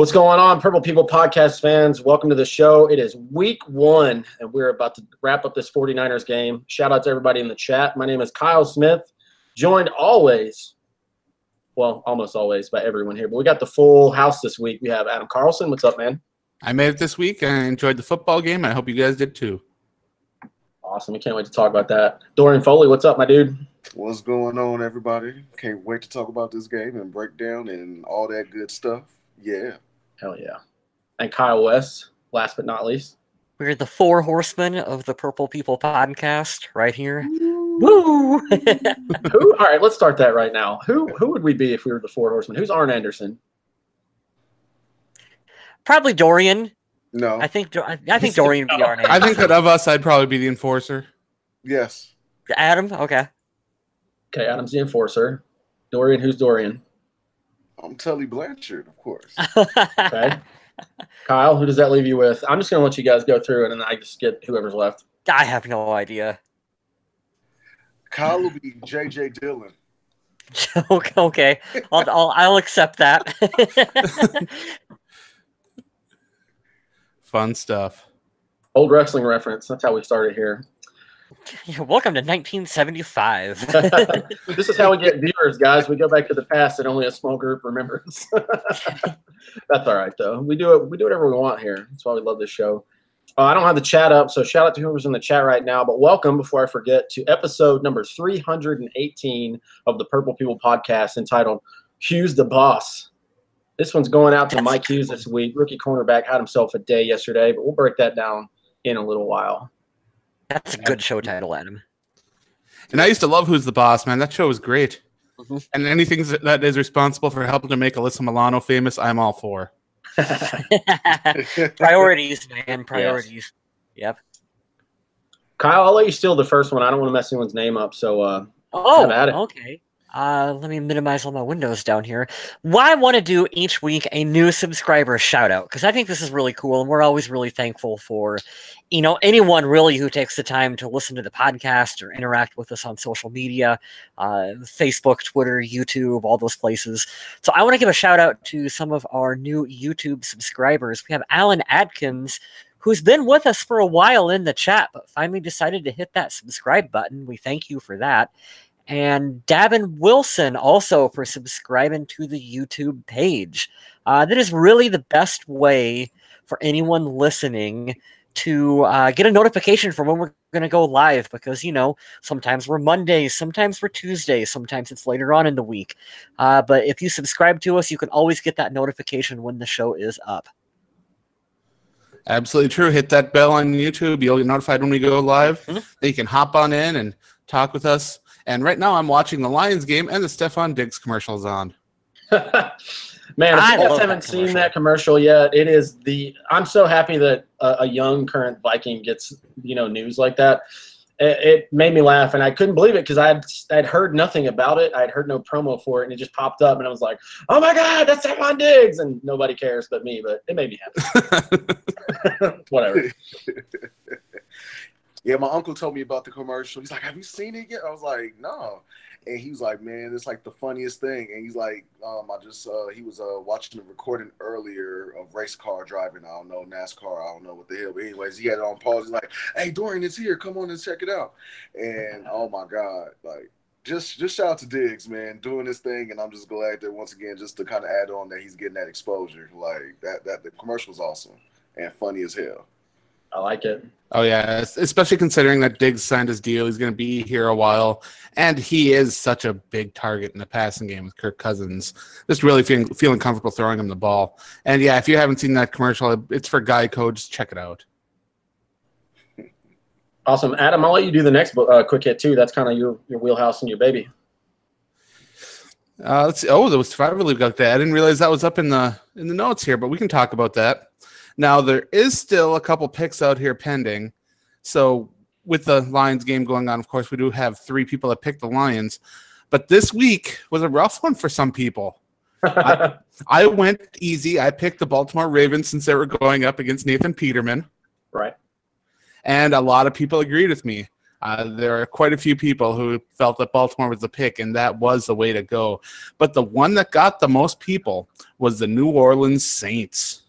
What's going on, Purple People podcast fans? Welcome to the show. It is week 1, and we're about to wrap up this 49ers game. Shout out to everybody in the chat. My name is Kyle Smith, joined always, well, almost always by everyone here. But we got the full house this week. We have Adam Carlson. What's up, man? I made it this week, and I enjoyed the football game. I hope you guys did too. Awesome. We can't wait to talk about that. Dorian Foley, what's up, my dude? What's going on, everybody? Can't wait to talk about this game and breakdown and all that good stuff. Yeah. Hell yeah. And Kyle West, last but not least. We're the 4 horsemen of the Purple People podcast right here. Woo! All right, let's start that right now. Who would we be if we were the 4 horsemen? Who's Arn Anderson? Probably Dorian. No. I think Dorian would be Arn Anderson. I think that of us, I'd probably be the enforcer. Yes. Adam? Okay. Okay, Adam's the enforcer. Dorian, who's Dorian? I'm Tully Blanchard, of course. Okay. Kyle, who does that leave you with? I'm just going to let you guys go through it, and then I just get whoever's left. I have no idea. Kyle will be J.J. Dillon. Okay. I'll accept that. Fun stuff. Old wrestling reference. That's how we started here. Welcome to 1975. This is how we get viewers, guys. We go back to the past and only a small group remembers. That's all right, though. We do whatever we want here. That's why we love this show. I don't have the chat up, so shout out to whoever's in the chat right now. But welcome, before I forget, to episode number 318 of the Purple People podcast, entitled Hughes the Boss. This one's going out to Mike Hughes this week. Rookie cornerback had himself a day yesterday, but we'll break that down in a little while. That's a good show title, Adam. And I used to love Who's the Boss, man. That show was great. Mm-hmm. And anything that is responsible for helping to make Alyssa Milano famous, I'm all for. Priorities, man. Priorities. Yes. Yep. Kyle, I'll let you steal the first one. I don't want to mess anyone's name up, so have at it. Okay. Let me minimize all my windows down here. Well, I want to do each week a new subscriber shout out because I think this is really cool, and we're always really thankful for, anyone really who takes the time to listen to the podcast or interact with us on social media, Facebook, Twitter, YouTube, all those places. So I want to give a shout out to some of our new YouTube subscribers. We have Alan Adkins, who's been with us for a while in the chat, but finally decided to hit that subscribe button. We thank you for that. And Davin Wilson also for subscribing to the YouTube page. That is really the best way for anyone listening to get a notification for when we're going to go live because, sometimes we're Mondays, sometimes we're Tuesdays, sometimes it's later on in the week. But if you subscribe to us, you can always get that notification when the show is up. Absolutely true. Hit that bell on YouTube. You'll get notified when we go live. Mm-hmm. Then you can hop on in and talk with us. And right now I'm watching the Lions game and the Stephon Diggs commercials on. Man, if you guys haven't seen that commercial yet, it is I'm so happy that a young current Viking gets, news like that. It made me laugh, and I couldn't believe it because I'd heard nothing about it. I'd heard no promo for it, and it just popped up, and I was like, oh, my God, that's Stephon Diggs, and nobody cares but me, but it made me happy. Whatever. Yeah, my uncle told me about the commercial. He's like, have you seen it yet? I was like, no. And he was like, man, it's like the funniest thing. And he's like, he was watching the recording earlier of race car driving. I don't know, NASCAR. I don't know what the hell. But anyways, he had it on pause. He's like, hey, Dorian, it's here. Come on and check it out. And oh my God, like just shout out to Diggs, man, doing this thing. And I'm just glad that once again, just to kind of add on that he's getting that exposure. Like that the commercial's awesome and funny as hell. I like it. Oh, yeah, especially considering that Diggs signed his deal. He's going to be here a while, and he is such a big target in the passing game with Kirk Cousins. Just really feeling comfortable throwing him the ball. And, yeah, if you haven't seen that commercial, it's for Geico. Just check it out. Awesome. Adam, I'll let you do the next quick hit, too. That's kind of your wheelhouse and your baby. Let's see. Oh, there was 5 really got that. I didn't realize that was up in the notes here, but we can talk about that. Now, there is still a couple picks out here pending. So with the Lions game going on, of course, we do have 3 people that picked the Lions. But this week was a rough one for some people. I went easy. I picked the Baltimore Ravens since they were going up against Nathan Peterman. Right. And a lot of people agreed with me. There are quite a few people who felt that Baltimore was the pick, and that was the way to go. But the one that got the most people was the New Orleans Saints.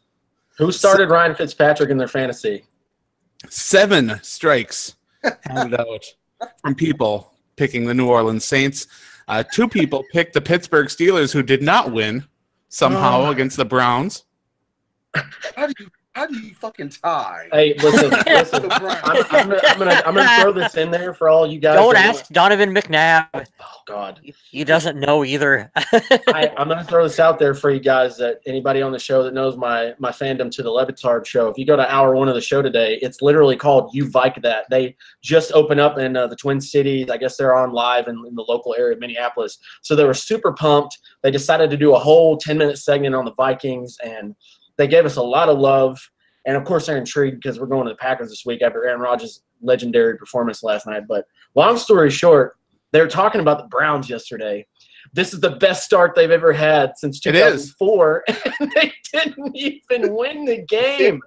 Who started Ryan Fitzpatrick in their fantasy? 7 strikes handed out from people picking the New Orleans Saints. 2 people picked the Pittsburgh Steelers, who did not win somehow against the Browns. How do you fucking tie? Hey, listen. I'm gonna throw this in there for all you guys. Don't ask Donovan McNabb. Oh God, he doesn't know either. I'm gonna throw this out there for you guys. That anybody on the show that knows my fandom to the Levitard show. If you go to hour 1 of the show today, it's literally called "You Vike That." They just opened up in the Twin Cities. I guess they're on live in the local area of Minneapolis. So they were super pumped. They decided to do a whole 10-minute segment on the Vikings, and they gave us a lot of love, and of course they're intrigued because we're going to the Packers this week after Aaron Rodgers' legendary performance last night. But long story short, they were talking about the Browns yesterday. This is the best start they've ever had since 2004, and they didn't even win the game.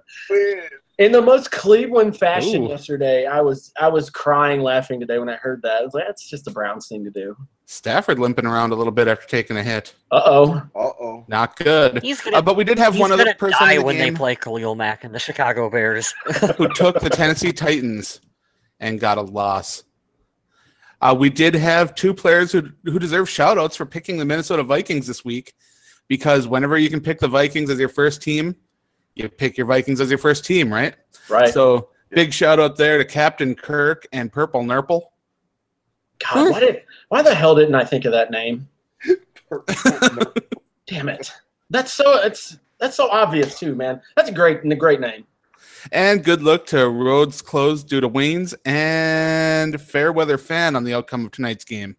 In the most Cleveland fashion yesterday, I was crying laughing today when I heard that. I was like, that's just the Browns thing to do. Stafford limping around a little bit after taking a hit. Uh-oh. Not good. But we did have one other person die in the when game they play Khalil Mack and the Chicago Bears. who took the Tennessee Titans and got a loss. We did have 2 players who deserve shout-outs for picking the Minnesota Vikings this week, because whenever you can pick the Vikings as your first team, you pick your Vikings as your first team, right? Right. So big shout-out there to Captain Kirk and Purple Nurple. God, why the hell didn't I think of that name? Damn it. That's so obvious too, man. That's a great name. And good luck to roads closed due to winds and Fairweather Fan on the outcome of tonight's game.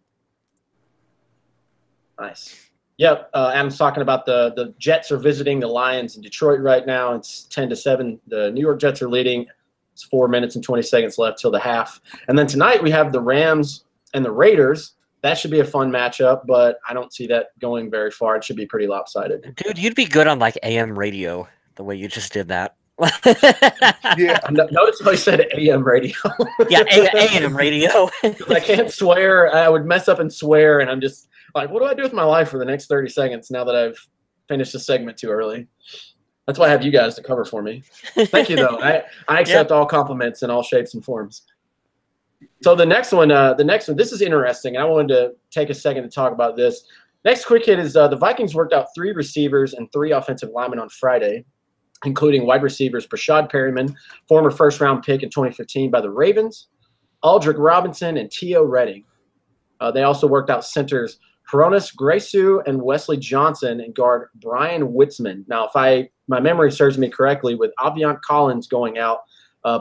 Nice. Yep. Adam's talking about the Jets are visiting the Lions in Detroit right now. It's 10-7. The New York Jets are leading. It's 4 minutes and 20 seconds left till the half. And then tonight we have the Rams and the Raiders. That should be a fun matchup, but I don't see that going very far. It should be pretty lopsided. Dude, you'd be good on like AM radio the way you just did that. Yeah. Notice how I said AM radio. Yeah, AM radio. I can't swear. I would mess up and swear, and I'm just like, what do I do with my life for the next 30 seconds now that I've finished the segment too early? That's why I have you guys to cover for me. Thank you, though. I accept all compliments in all shapes and forms. So the next one, this is interesting. I wanted to take a second to talk about this. Next quick hit is the Vikings worked out 3 receivers and 3 offensive linemen on Friday, including wide receivers Brashad Perryman, former first-round pick in 2015 by the Ravens, Aldrick Robinson, and T.O. Redding. They also worked out centers Hronis Grasu and Wesley Johnson and guard Brian Witzman. Now, if my memory serves me correctly, with Aviant Collins going out,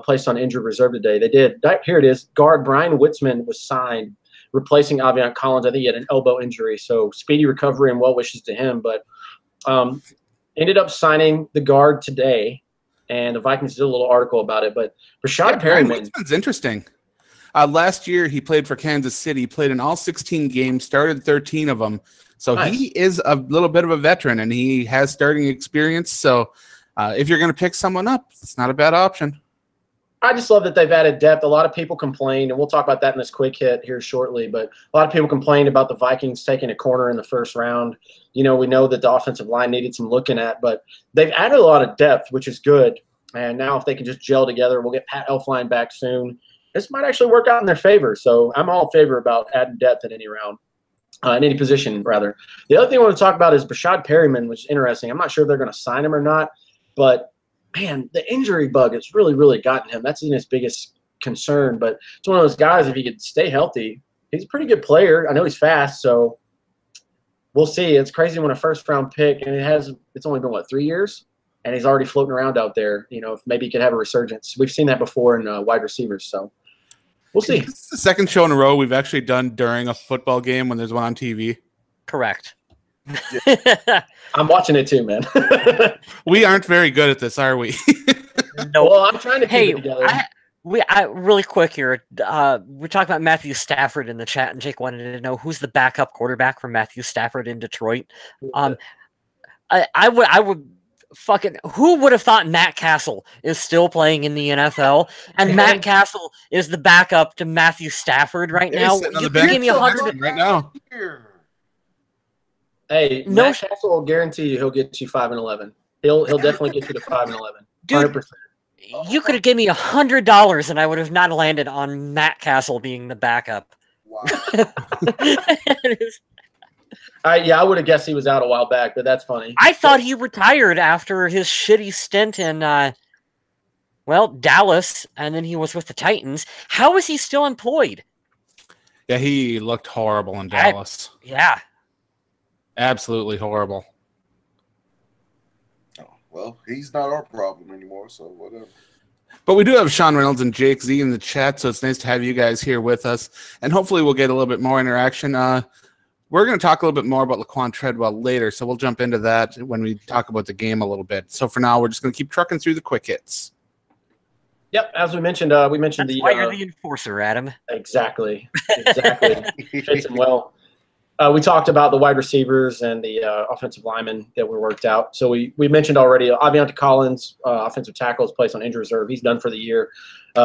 placed on injured reserve today, they did. Here it is. Guard Brian Witzman was signed, replacing Aviant Collins. I think he had an elbow injury, so speedy recovery and well wishes to him. But ended up signing the guard today, and the Vikings did a little article about it. But Brashad Perryman. Witzman's interesting. Last year, he played for Kansas City, played in all 16 games, started 13 of them. So nice. He is a little bit of a veteran, and he has starting experience. So if you're going to pick someone up, it's not a bad option. I just love that they've added depth. A lot of people complained, and we'll talk about that in this quick hit here shortly, but a lot of people complained about the Vikings taking a corner in the first round. You know, we know that the offensive line needed some looking at, but they've added a lot of depth, which is good. And now if they can just gel together, we'll get Pat Elflein back soon. This might actually work out in their favor. So I'm all in favor about adding depth at any round, in any position, rather. The other thing I want to talk about is Brashad Perryman, which is interesting. I'm not sure if they're going to sign him or not, but man, the injury bug has really, really gotten him. That's his biggest concern. But it's one of those guys, if he could stay healthy, he's a pretty good player. I know he's fast, so we'll see. It's crazy when a first-round pick, and it's only been, 3 years? And he's already floating around out there. You know, if maybe he could have a resurgence. We've seen that before in wide receivers, so we'll see. It's the second show in a row we've actually done during a football game when there's one on TV. Correct. I'm watching it too, man. We aren't very good at this, are we? No. Well, I'm trying to keep it together. Really quick here. We're talking about Matthew Stafford in the chat, and Jake wanted to know who's the backup quarterback for Matthew Stafford in Detroit. I would fucking who would have thought Matt Castle is still playing in the NFL, and Matt Castle is the backup to Matthew Stafford right now? You could give me 100 right now. Hey, no, Matt Castle will guarantee you he'll get you 5-11. He'll definitely get you to 5-11. 100%. You could have given me $100 and I would have not landed on Matt Castle being the backup. Wow. I would have guessed he was out a while back, but that's funny. I thought he retired after his shitty stint in, Dallas, and then he was with the Titans. How is he still employed? Yeah, he looked horrible in Dallas. Yeah. Absolutely horrible. Oh, well, he's not our problem anymore, so whatever. But we do have Sean Reynolds and Jake Z in the chat, so it's nice to have you guys here with us. And hopefully we'll get a little bit more interaction. We're going to talk a little bit more about Laquan Treadwell later, so we'll jump into that when we talk about the game a little bit. So for now, we're just going to keep trucking through the quick hits. Yep, as we mentioned, That's why you're the enforcer, Adam. Exactly. Fits him well. We talked about the wide receivers and the offensive linemen that were worked out. So we mentioned already Aviante Collins, offensive tackle, is placed on injury reserve. He's done for the year.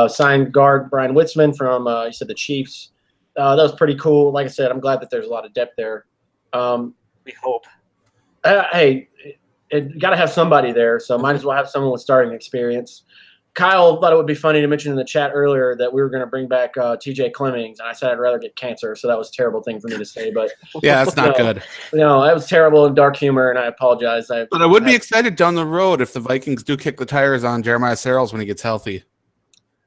Signed guard Brian Witzman from, he said, the Chiefs. That was pretty cool. Like I said, I'm glad that there's a lot of depth there. We hope. Hey, you got to have somebody there, so might as well have someone with starting experience. Kyle thought it would be funny to mention in the chat earlier that we were going to bring back TJ Clemmings, and I said I'd rather get cancer, so that was a terrible thing for me to say. But yeah, that's not good. No, that was terrible and dark humor, and I apologize. But I would be excited down the road if the Vikings do kick the tires on Jeremiah Sarles when he gets healthy.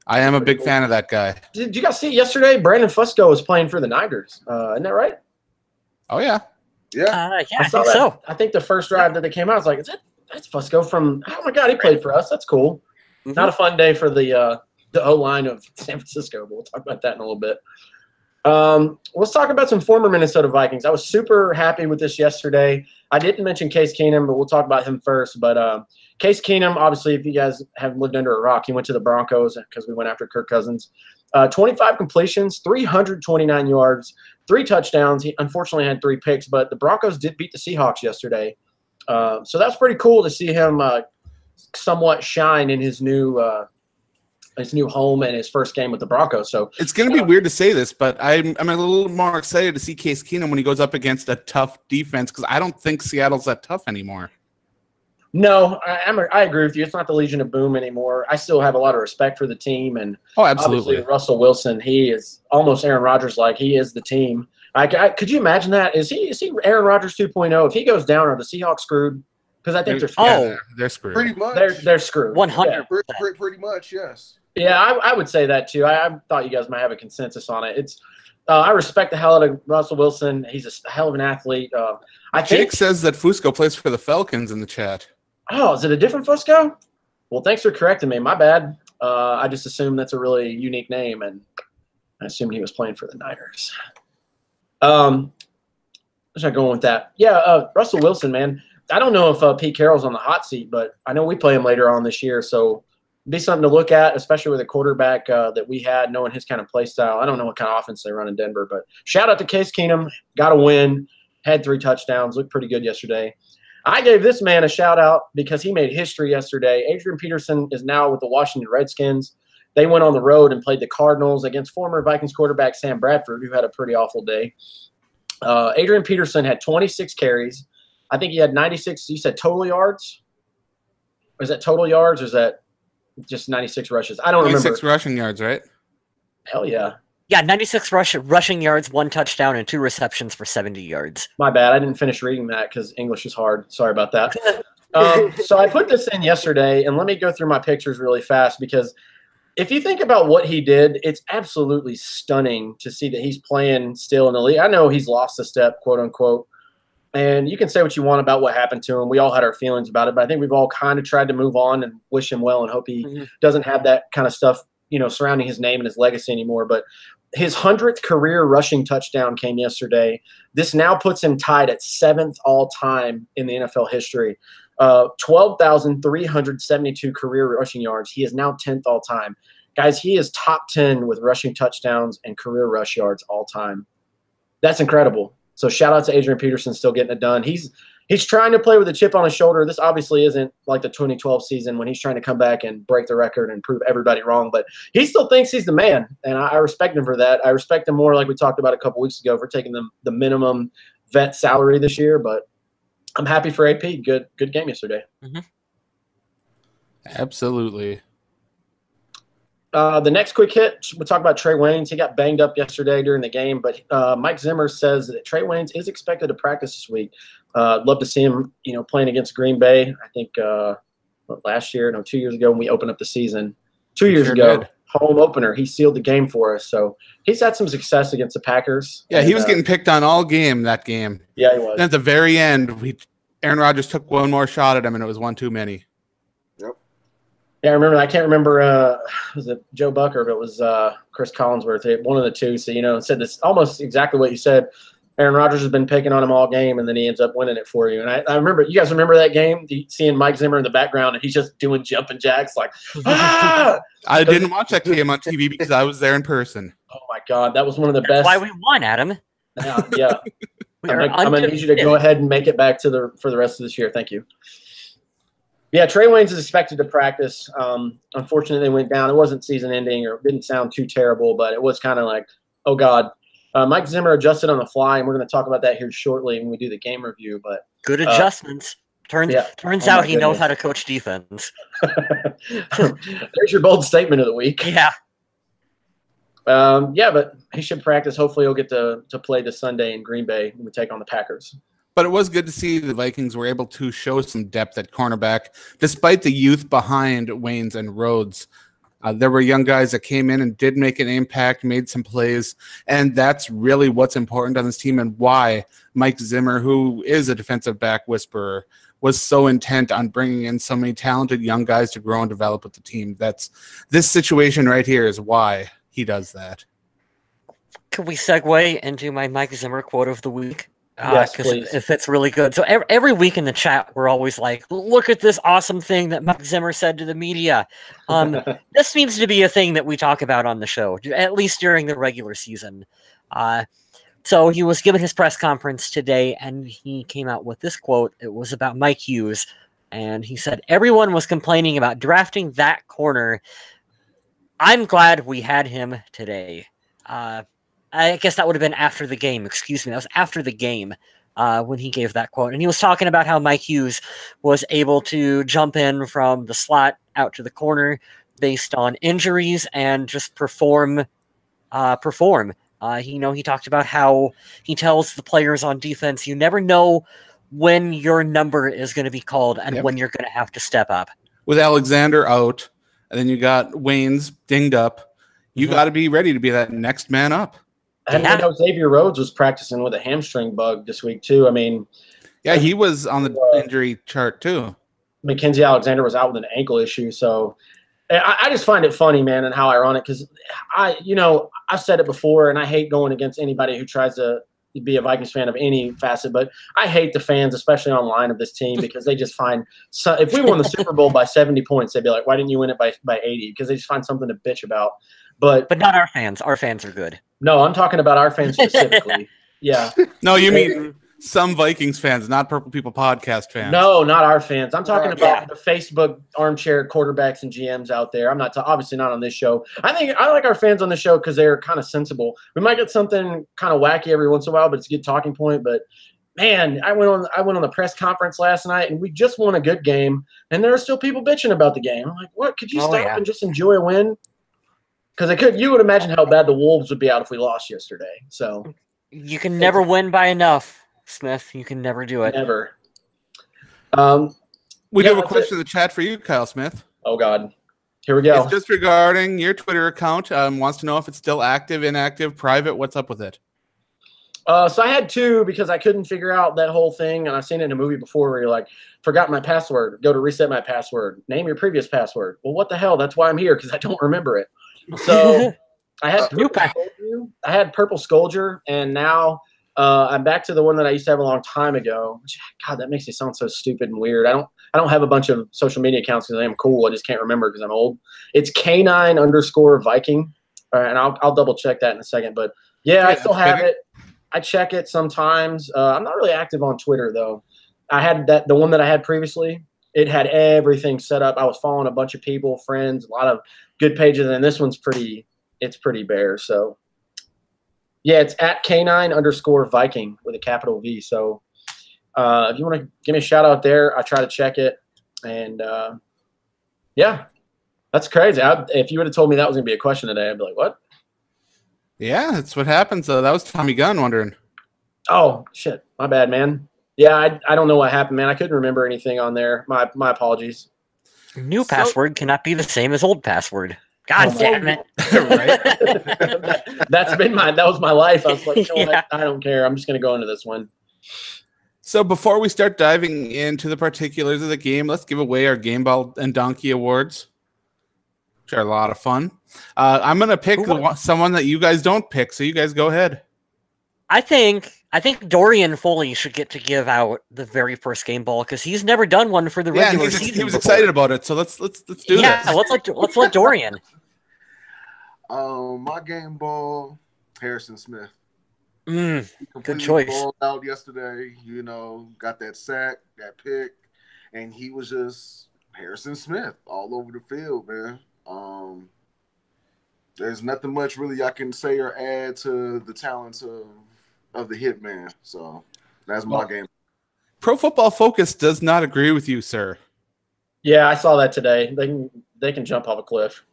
I am a big fan of that guy. Did you guys see yesterday? Brandon Fusco was playing for the Niners. Isn't that right? Oh, yeah. Yeah. I think so. I think the first drive that they came out, I was like, that's Fusco from – oh, my God, he played for us. That's cool. Mm-hmm. Not a fun day for the O-line of San Francisco, but we'll talk about that in a little bit. Let's talk about some former Minnesota Vikings. I was super happy with this yesterday. I didn't mention Case Keenum, but we'll talk about him first. But Case Keenum, obviously, if you guys haven't lived under a rock, he went to the Broncos because we went after Kirk Cousins. 25 completions, 329 yards, 3 touchdowns. He unfortunately had 3 picks, but the Broncos did beat the Seahawks yesterday. So that's pretty cool to see him somewhat shine in his new home and his first game with the Broncos. So it's going to be weird to say this, but I'm a little more excited to see Case Keenum when he goes up against a tough defense because I don't think Seattle's that tough anymore. No, I agree with you. It's not the Legion of Boom anymore. I still have a lot of respect for the team, and absolutely, Russell Wilson. He is almost Aaron Rodgers like. He is the team. Could you imagine that? Is he Aaron Rodgers 2.0? If he goes down, are the Seahawks screwed? Because I think they're screwed. They're screwed. Pretty much. They're screwed. 100%. Pretty much, yes. Yeah, I would say that too. I thought you guys might have a consensus on it. It's I respect the hell out of Russell Wilson. He's a hell of an athlete. Jake says that Fusco plays for the Falcons in the chat. Oh, is it a different Fusco? Well, thanks for correcting me. My bad. I just assumed that's a really unique name, and I assumed he was playing for the Niners. Where's I going with that? Yeah, Russell Wilson, man. I don't know if Pete Carroll's on the hot seat, but I know we play him later on this year, so it'd be something to look at, especially with a quarterback that we had, knowing his kind of play style. I don't know what kind of offense they run in Denver, but shout out to Case Keenum. Got a win, had 3 touchdowns, looked pretty good yesterday. I gave this man a shout out because he made history yesterday. Adrian Peterson is now with the Washington Redskins. They went on the road and played the Cardinals against former Vikings quarterback Sam Bradford, who had a pretty awful day. Adrian Peterson had 26 carries. I think he had 96, you said total yards? Is that total yards or is that just 96 rushes? I don't remember. 96 rushing yards, right? Hell yeah. Yeah, 96 rushing yards, 1 touchdown, and 2 receptions for 70 yards. My bad. I didn't finish reading that because English is hard. Sorry about that. So I put this in yesterday, and let me go through my pictures really fast because if you think about what he did, it's absolutely stunning to see that he's playing still in the league. I know he's lost a step, quote unquote, and you can say what you want about what happened to him. We all had our feelings about it, but I think we've all kind of tried to move on and wish him well and hope he doesn't have that kind of stuff, surrounding his name and his legacy anymore. But his 100th career rushing touchdown came yesterday. This now puts him tied at 7th all-time in the NFL history. 12,372 career rushing yards. He is now 10th all-time. Guys, he is top 10 with rushing touchdowns and career rush yards all-time. That's incredible. So shout out to Adrian Peterson still getting it done. He's he's trying to play with a chip on his shoulder. This obviously isn't like the 2012 season when he's trying to come back and break the record and prove everybody wrong, but he still thinks he's the man, and I respect him for that. I respect him more, like we talked about a couple weeks ago, for taking the minimum vet salary this year, but I'm happy for AP. Good game yesterday. Mm-hmm. Absolutely. The next quick hit, we'll talk about Trey Waynes. He got banged up yesterday during the game, but Mike Zimmer says that Trey Waynes is expected to practice this week. Love to see him, playing against Green Bay. I think 2 years ago when we opened up the season. 2 years ago, home opener, he sealed the game for us. So he's had some success against the Packers. Yeah, he was getting picked on all game that game. Yeah, he was. And at the very end, Aaron Rodgers took one more shot at him, and it was one too many. Yeah, I remember. I can't remember. Was it Joe Buck or if it was Chris Collinsworth? One of the two. So said this almost exactly what you said. Aaron Rodgers has been picking on him all game, and then he ends up winning it for you. And I remember. You guys remember that game? Seeing Mike Zimmer in the background, and he's just doing jumping jacks like. Ah! I didn't watch that game on TV because I was there in person. Oh my God, that was one of the That's best. why we won, Adam. Yeah. I'm gonna need you to go ahead and make it back for the rest of this year. Thank you. Yeah, Trey Waynes is expected to practice. Unfortunately, they went down. It wasn't season-ending, or it didn't sound too terrible, but it was kind of like, oh, God. Mike Zimmer adjusted on the fly, and we're going to talk about that here shortly when we do the game review. But good adjustments. Turns out he knows how to coach defense. There's your bold statement of the week. Yeah. But he should practice. Hopefully he'll get to play this Sunday in Green Bay when we take on the Packers. But it was good to see the Vikings were able to show some depth at cornerback, despite the youth behind Waynes and Rhodes. There were young guys that came in and did make an impact, made some plays, and that's really what's important on this team and why Mike Zimmer, who is a defensive back whisperer, was so intent on bringing in so many talented young guys to grow and develop with the team. This situation right here is why he does that. Can we segue into my Mike Zimmer quote of the week? Yes, because please. it fits really good. So every week in the chat, we're always like, look at this awesome thing that Mike Zimmer said to the media. This seems to be a thing that we talk about on the show, at least during the regular season. So he was given his press conference today, and he came out with this quote. It was about Mike Hughes, and he said, everyone was complaining about drafting that corner. I'm glad we had him today. I guess that would have been after the game. Excuse me. That was after the game when he gave that quote. And he was talking about how Mike Hughes was able to jump in from the slot out to the corner based on injuries and just perform. He talked about how he tells the players on defense, you never know when your number is going to be called and when you're going to have to step up. With Alexander out, and then you got Waynes dinged up, you got to be ready to be that next man up. I know Xavier Rhodes was practicing with a hamstring bug this week, too. I mean, yeah, he was on the injury chart, too. Mackenzie Alexander was out with an ankle issue. So I just find it funny, man, and how ironic, because I've said it before, and I hate going against anybody who tries to be a Vikings fan of any facet, but I hate the fans, especially online, of this team, because they just find if we won the Super Bowl by 70 points, they'd be like, why didn't you win it by 80? Because they just find something to bitch about. But not our fans. Our fans are good. No, I'm talking about our fans specifically. Yeah. No, you mean some Vikings fans, not Purple People Podcast fans. No, not our fans. I'm talking about the Facebook armchair quarterbacks and GMs out there. I'm not obviously not on this show. I like our fans on the show because they're kind of sensible. We might get something kind of wacky every once in a while, but it's a good talking point. But man, I went on the press conference last night, and we just won a good game, and there are still people bitching about the game. I'm like, what? Could you stop and just enjoy a win? Because you would imagine how bad the Wolves would be out if we lost yesterday. So you can never win by enough, Smith. You can never do it. Never. We do have a question in the chat for you, Kyle Smith. Oh, God. Here we go. It's just regarding your Twitter account. Wants to know if it's still active, inactive, private. What's up with it? So I had two because I couldn't figure out that whole thing. And I've seen it in a movie before where you're like, forgot my password. Go to reset my password. Name your previous password. Well, what the hell? That's why I'm here, because I don't remember it. So I had Purple Scolger, and now I'm back to the one that I used to have a long time ago. Which, God, that makes me sound so stupid and weird. I don't have a bunch of social media accounts because I'm cool. I just can't remember because I'm old. It's K9_Viking. And I'll double check that in a second. But yeah, I still have it. I check it sometimes. I'm not really active on Twitter though. I had the one that I had previously. It had everything set up. I was following a bunch of people, friends, a lot of good pages, and this one's pretty bare. So yeah, it's at K9_Viking with a capital V. So if you want to give me a shout out there, I try to check it. And yeah, that's crazy. If you would have told me that was going to be a question today, I'd be like, what? Yeah, that's what happens. That was Tommy Gunn wondering. Oh, shit. My bad, man. Yeah, I don't know what happened, man. I couldn't remember anything on there. My apologies. New password cannot be the same as old password. God damn it. Right? That was my life. I was like, you know Yeah. what? I don't care. I'm just going to go into this one. So before we start diving into the particulars of the game, let's give away our Game Ball and Donkey Awards, which are a lot of fun. I'm going to pick someone that you guys don't pick, so you guys go ahead. I think Dorian Foley should get to give out the very first game ball because he's never done one for the regular season. He was before. excited about it, so let's do this. Yeah, let's let Dorian. My game ball, Harrison Smith. Good choice. Balled out yesterday, got that sack, that pick, and he was just Harrison Smith all over the field, man. There's nothing much really I can say or add to the talents of the hitman. So that's my game. Pro Football Focus does not agree with you, sir. Yeah, I saw that today. They can jump off a cliff.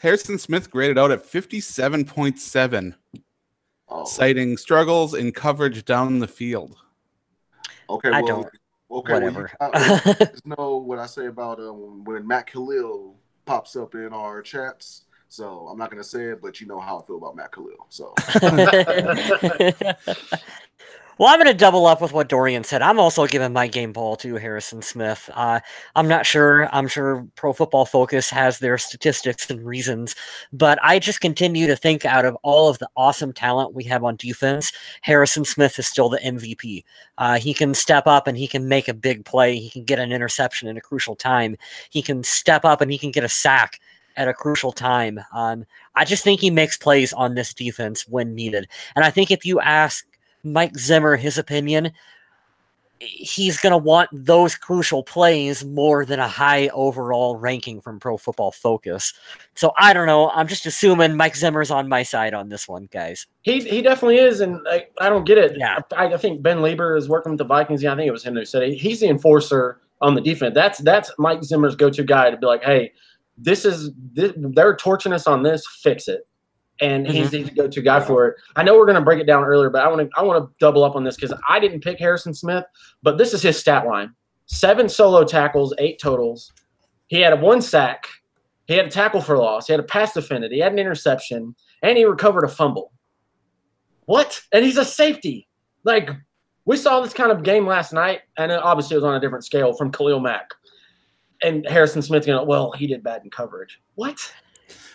Harrison Smith graded out at 57.7, citing struggles in coverage down the field. Okay, I don't. Okay, whatever. You guys know what I say about when Matt Khalil pops up in our chats. So I'm not going to say it, but you know how I feel about Matt Khalil. So. Well, I'm going to double up with what Dorian said. I'm also giving my game ball to Harrison Smith. I'm not sure. I'm sure Pro Football Focus has their statistics and reasons, but I just continue to think out of all of the awesome talent we have on defense, Harrison Smith is still the MVP. He can step up and he can make a big play. He can get an interception in a crucial time. He can step up and he can get a sack at a crucial time. I just think he makes plays on this defense when needed. And I think if you ask Mike Zimmer his opinion, he's going to want those crucial plays more than a high overall ranking from Pro Football Focus. So I don't know. I'm just assuming Mike Zimmer's on my side on this one, guys. He definitely is, and I don't get it. Yeah. I think Ben Lieber is working with the Vikings. Yeah, I think it was him who said it. He's the enforcer on the defense. That's Mike Zimmer's go-to guy to be like, hey, they're torching us on this, fix it. And he's the go-to guy for it. I know we're going to break it down earlier, but I want to double up on this because I didn't pick Harrison Smith, but this is his stat line: 7 solo tackles, 8 totals. He had 1 sack. He had a tackle for loss. He had a pass defended. He had an interception, and he recovered a fumble. What? And he's a safety. Like, we saw this kind of game last night, and obviously it was on a different scale from Khalil Mack. And Harrison Smith, he did bad in coverage. What?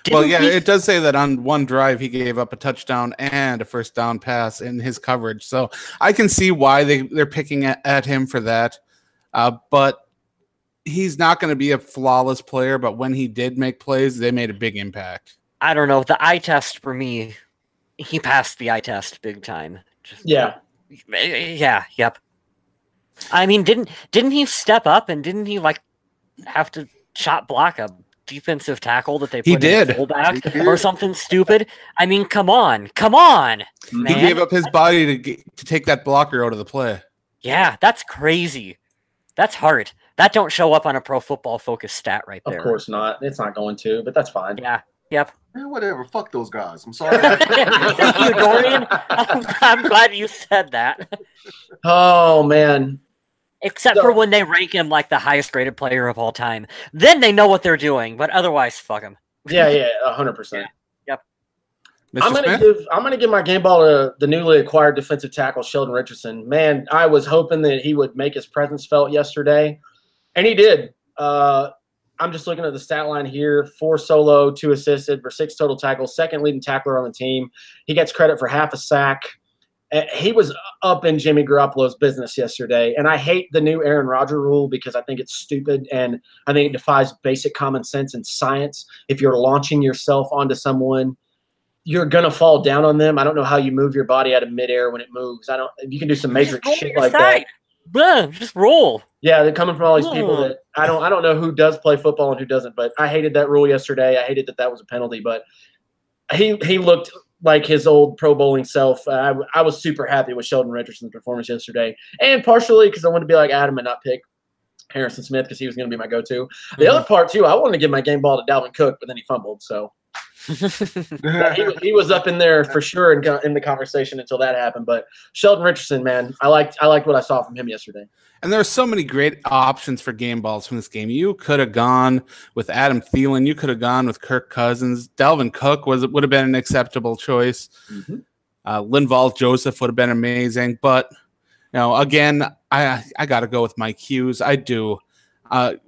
It does say that on one drive he gave up a touchdown and a first down pass in his coverage. So I can see why they're picking at him for that. But he's not going to be a flawless player. But when he did make plays, they made a big impact. I don't know. The eye test for me, he passed the eye test big time. Yeah. Yep. I mean, didn't he step up and didn't he have to shot block a defensive tackle that they put in fullback or something stupid? I mean, come on, man. He gave up his body to take that blocker out of the play. Yeah, that's crazy. That's hard. That don't show up on a Pro Football Focus stat right there. Of course not. It's not going to, but that's fine. Yeah. Yep. Man, whatever. Fuck those guys. I'm sorry. Thank you, Dorian. I'm glad you said that. Oh, man. Except for when they rank him like the highest rated player of all time. Then they know what they're doing, but otherwise, fuck him. Yeah, 100%. Yep. I'm gonna give my game ball to the newly acquired defensive tackle Sheldon Richardson. Man, I was hoping that he would make his presence felt yesterday, and he did. I'm just looking at the stat line here: 4 solo, 2 assisted for 6 total tackles. Second leading tackler on the team. He gets credit for half a sack. He was up in Jimmy Garoppolo's business yesterday, and I hate the new Aaron Rodgers rule because I think it's stupid, and I think it defies basic common sense and science. If you're launching yourself onto someone, you're going to fall down on them. I don't know how you move your body out of midair when it moves. You can do some matrix shit like that. Just roll. Yeah, they're coming from all these people that I don't know who does play football and who doesn't, but I hated that rule yesterday. I hated that was a penalty, but he looked like his old pro bowling self. I was super happy with Sheldon Richardson's performance yesterday, and partially because I wanted to be like Adam and not pick Harrison Smith because he was going to be my go-to. The other part too, I wanted to give my game ball to Dalvin Cook, but then he fumbled, so. he was up in there for sure in the conversation until that happened. But Sheldon Richardson, man, I liked what I saw from him yesterday. And there are so many great options for game balls from this game. You could have gone with Adam Thielen. You could have gone with Kirk Cousins. Dalvin Cook would have been an acceptable choice. Mm-hmm. Linval Joseph would have been amazing. But again, I got to go with Mike Hughes. I do.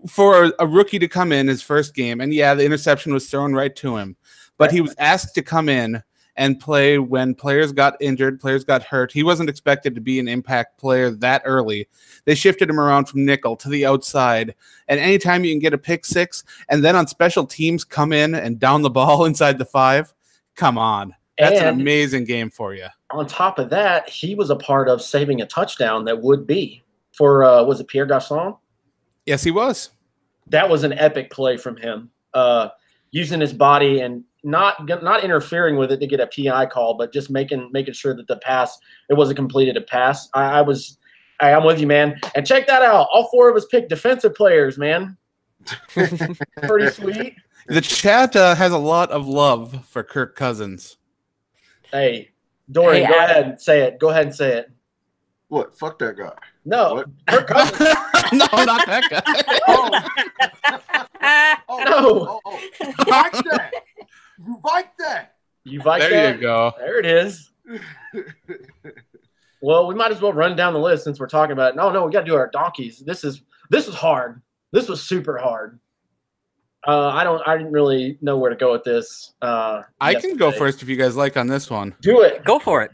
For a rookie to come in his first game, and yeah, the interception was thrown right to him. But he was asked to come in and play when players got injured, players got hurt. He wasn't expected to be an impact player that early. They shifted him around from nickel to the outside. And anytime you can get a pick six and then on special teams come in and down the ball inside the 5, come on. That's an amazing game for you. On top of that, he was a part of saving a touchdown that would be for, was it Pierre Garçon? Yes, he was. That was an epic play from him, using his body and not interfering with it to get a PI call, but just making sure that the pass, it wasn't completed a pass. I'm with you, man. And check that out. All 4 of us picked defensive players, man. Pretty sweet. The chat has a lot of love for Kirk Cousins. Hey, Dorian, go ahead and say it. Go ahead and say it. What? Fuck that guy. No, Kirk Cousins. No, not that guy. No. You like that. You like that. You like that? There you go. There it is. Well, we might as well run down the list since we're talking about it. No, we got to do our donkeys. This was hard. This was super hard. I didn't really know where to go with this. I can go first if you guys like on this one. Do it. Go for it.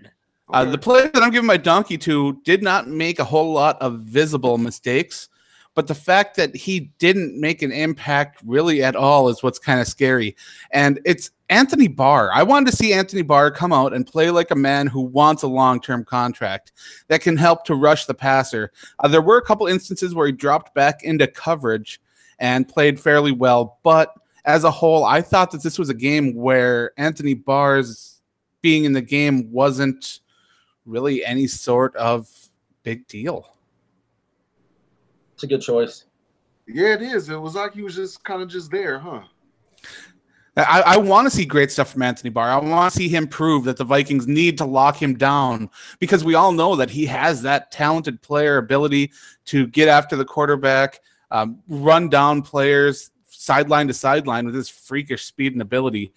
The player that I'm giving my donkey to did not make a whole lot of visible mistakes, but the fact that he didn't make an impact really at all is what's kind of scary. And it's Anthony Barr. I wanted to see Anthony Barr come out and play like a man who wants a long-term contract that can help to rush the passer. There were a couple instances where he dropped back into coverage and played fairly well, but as a whole, I thought that this was a game where Anthony Barr's being in the game wasn't really any sort of big deal. It's a good choice. Yeah, it is. It was like he was just kind of just there, huh? I want to see great stuff from Anthony Barr. I want to see him prove that the Vikings need to lock him down because we all know that he has that talented player ability to get after the quarterback, run down players sideline to sideline with his freakish speed and ability.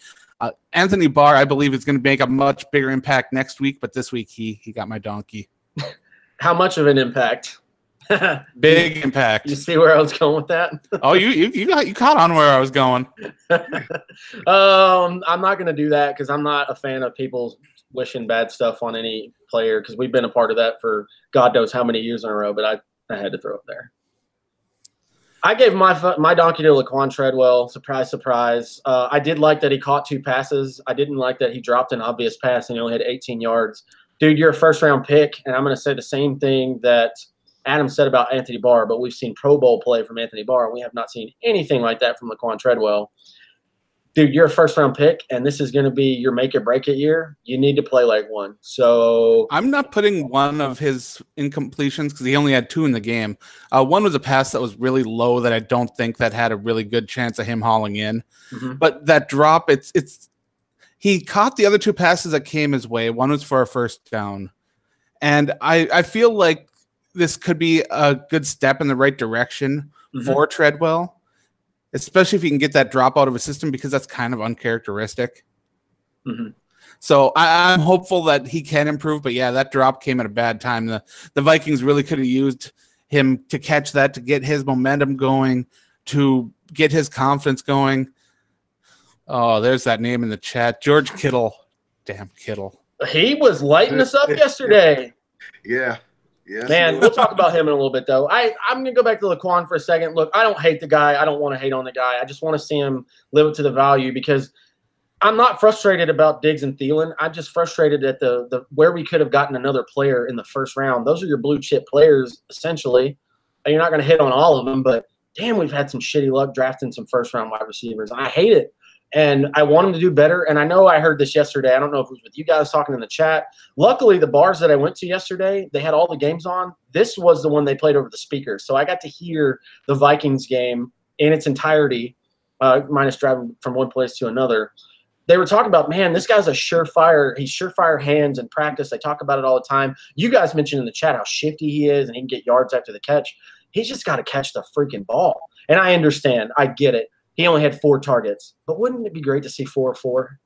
Anthony Barr, I believe, is going to make a much bigger impact next week, but this week he got my donkey. How much of an impact? Big impact. You see where I was going with that? Oh, you caught on where I was going. I'm not going to do that because I'm not a fan of people wishing bad stuff on any player because we've been a part of that for God knows how many years in a row, but I had to throw it there. I gave my donkey to Laquan Treadwell. Surprise, surprise. I did like that he caught 2 passes. I didn't like that he dropped an obvious pass and he only had 18 yards. Dude, you're a first-round pick, and I'm going to say the same thing that Adam said about Anthony Barr, but we've seen Pro Bowl play from Anthony Barr, and we have not seen anything like that from Laquan Treadwell. Dude, you're a first-round pick, and this is going to be your make-it-break-it year. You need to play like one. So I'm not putting one of his incompletions because he only had 2 in the game. One was a pass that was really low that I don't think that had a really good chance of him hauling in. Mm-hmm. But that drop, he caught the other 2 passes that came his way. One was for a first down. And I feel like this could be a good step in the right direction for Treadwell, especially if you can get that drop out of a system because that's kind of uncharacteristic. Mm-hmm. So I'm hopeful that he can improve. But, yeah, that drop came at a bad time. The Vikings really could have used him to catch that, to get his momentum going, to get his confidence going. Oh, there's that name in the chat. George Kittle. Damn Kittle. He was lighting us up yesterday. Yeah. Yes, man, we'll talk about him in a little bit, though. I'm going to go back to Laquan for a second. Look, I don't hate the guy. I don't want to hate on the guy. I just want to see him live up to the value because I'm not frustrated about Diggs and Thielen. I'm just frustrated at the where we could have gotten another player in the first round. Those are your blue chip players, essentially. And you're not going to hit on all of them, but damn, we've had some shitty luck drafting some first round wide receivers. I hate it. And I want them to do better. And I know I heard this yesterday. I don't know if it was with you guys talking in the chat. Luckily, the bars that I went to yesterday, they had all the games on. This was the one they played over the speaker. So I got to hear the Vikings game in its entirety, minus driving from one place to another. They were talking about, man, this guy's a surefire. He's surefire hands in practice. They talk about it all the time. You guys mentioned in the chat how shifty he is and he can get yards after the catch. He's just got to catch the freaking ball. And I understand. I get it. He only had 4 targets. But wouldn't it be great to see 4 of 4?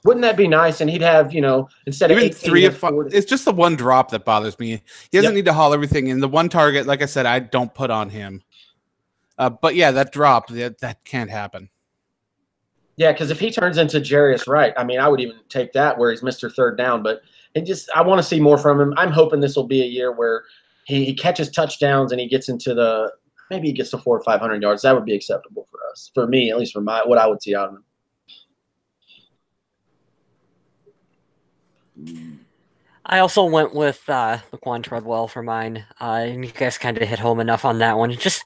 Wouldn't that be nice? And he'd have, instead of 8, 3 of 5. It's just the one drop that bothers me. He doesn't need to haul everything in. The one target, like I said, I don't put on him. But yeah, that drop, that can't happen. Yeah, because if he turns into Jarius Wright, I mean, I would even take that where he's Mr. Third Down. But I want to see more from him. I'm hoping this will be a year where he catches touchdowns and he gets into maybe he gets to 400 or 500 yards. That would be acceptable for us, for me, at least for what I would see out of him. I also went with Laquan Treadwell for mine. And you guys kind of hit home enough on that one. Just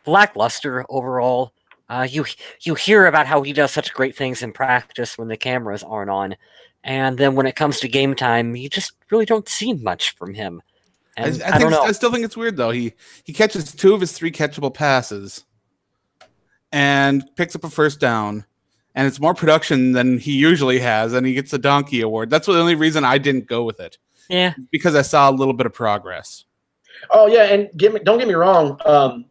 lackluster overall. You hear about how he does such great things in practice when the cameras aren't on, and then when it comes to game time, you just really don't see much from him. And I don't know. I still think it's weird though. He catches 2 of his 3 catchable passes, and picks up a first down, and it's more production than he usually has, and he gets a donkey award. That's the only reason I didn't go with it. Yeah, because I saw a little bit of progress. Oh yeah, and don't get me wrong.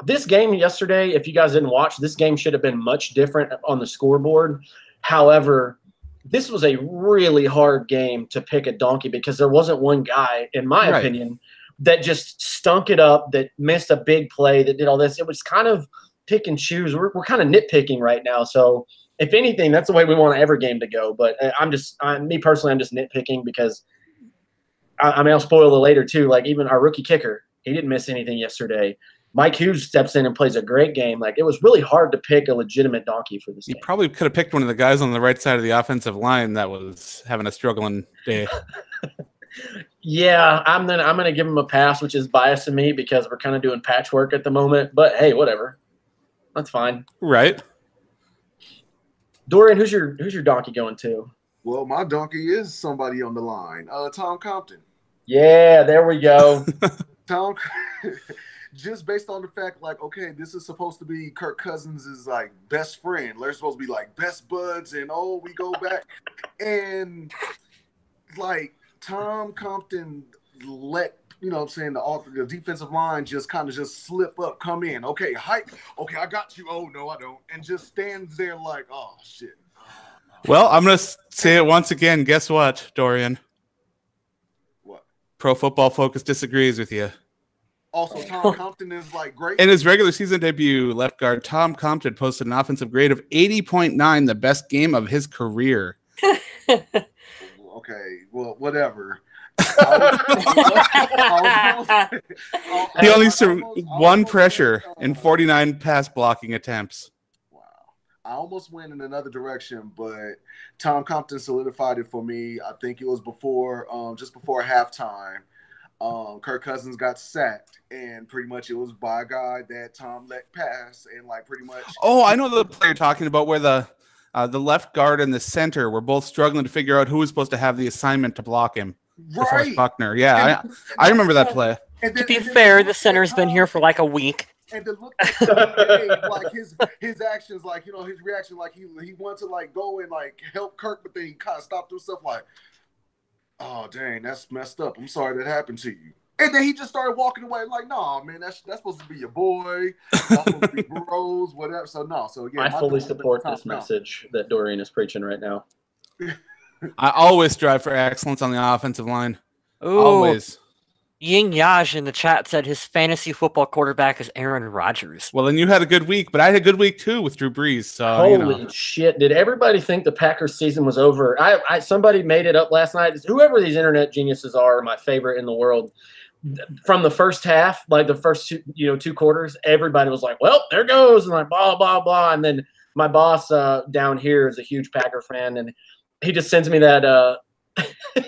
This game yesterday, if you guys didn't watch, this game should have been much different on the scoreboard. However, this was a really hard game to pick a donkey because there wasn't one guy, in my opinion, that just stunk it up, that missed a big play, that did all this. It was kind of pick and choose. We're kind of nitpicking right now. So if anything, that's the way we want every game to go. But me personally, I'm just nitpicking because I'll spoil it later too. Like even our rookie kicker, he didn't miss anything yesterday. Mike Hughes steps in and plays a great game. Like it was really hard to pick a legitimate donkey for this game. You probably could have picked one of the guys on the right side of the offensive line that was having a struggling day. Yeah, I'm gonna give him a pass, which is biasing me because we're kind of doing patchwork at the moment. But hey, whatever, that's fine. Right. Dorian, who's your donkey going to? Well, my donkey is somebody on the line. Tom Compton. Yeah, there we go. Tom. Just based on the fact, like, okay, this is supposed to be Kirk Cousins' like best friend. They're supposed to be like best buds, and we go back, and like Tom Compton let the defensive line just kind of just slip up, come in, okay, hike, okay, I got you. Oh no, I don't, and just stands there like, oh shit. Well, I'm gonna say it once again. Guess what, Dorian? What? Pro Football Focus disagrees with you. Also, Tom Compton is like great. In his regular season debut, left guard Tom Compton posted an offensive grade of 80.9, the best game of his career. Okay, well, whatever. He only served one pressure in 49 pass blocking attempts. Wow. I almost went in another direction, but Tom Compton solidified it for me. I think it was just before halftime. Kirk Cousins got sacked, and pretty much it was by a guy that Tom let pass, and like pretty much. Oh, I know the play you're talking about where the left guard and the center were both struggling to figure out who was supposed to have the assignment to block him. Right. Buckner. Yeah, I remember that play. To be fair, the center's been here for like a week. And to look at like his actions, like his reaction, like he wanted to like go and like help Kirk, but then he kind of stopped himself, like, oh dang, that's messed up. I'm sorry that happened to you. And then he just started walking away, like, nah, man, that's supposed to be your boy. That's supposed to be bros, whatever. So no, so yeah, I fully support this message that Dorian is preaching right now. I always strive for excellence on the offensive line. Ooh. Always. Ying Yaj in the chat said his fantasy football quarterback is Aaron Rodgers. Well, then you had a good week, but I had a good week too with Drew Brees. So holy shit! Did everybody think the Packers season was over? Somebody made it up last night. Whoever these internet geniuses are my favorite in the world. From the first half, like the first two quarters, everybody was like, "Well, there goes," and like blah blah blah, and then my boss down here is a huge Packer fan, and he just sends me that.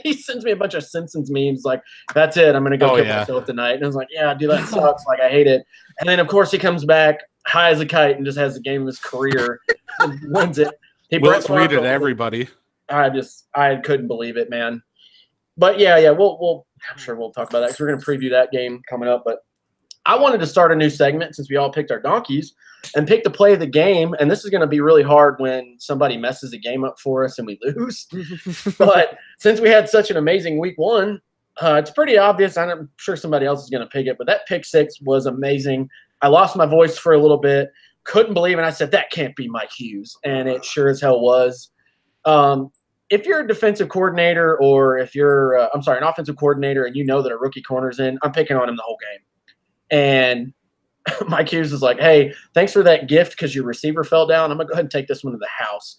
He sends me a bunch of Simpsons memes like, "That's it, I'm gonna go kill myself tonight." And I was like, "Yeah, dude, that sucks. Like, I hate it." And then of course he comes back high as a kite and just has the game of his career and wins it. He tweeted at everybody. I couldn't believe it, man. But yeah, we'll I'm sure we'll talk about that because we're gonna preview that game coming up. But I wanted to start a new segment since we all picked our donkeys and pick the play of the game. And this is going to be really hard when somebody messes the game up for us and we lose. But since we had such an amazing week 1, it's pretty obvious. I'm sure somebody else is going to pick it, but that pick 6 was amazing. I lost my voice for a little bit. Couldn't believe it. I said, that can't be Mike Hughes. And it sure as hell was. If you're a defensive coordinator or if you're, an offensive coordinator and you know that a rookie corner's in, I'm picking on him the whole game. And Mike Hughes is like, hey, thanks for that gift because your receiver fell down. I'm going to go ahead and take this one to the house.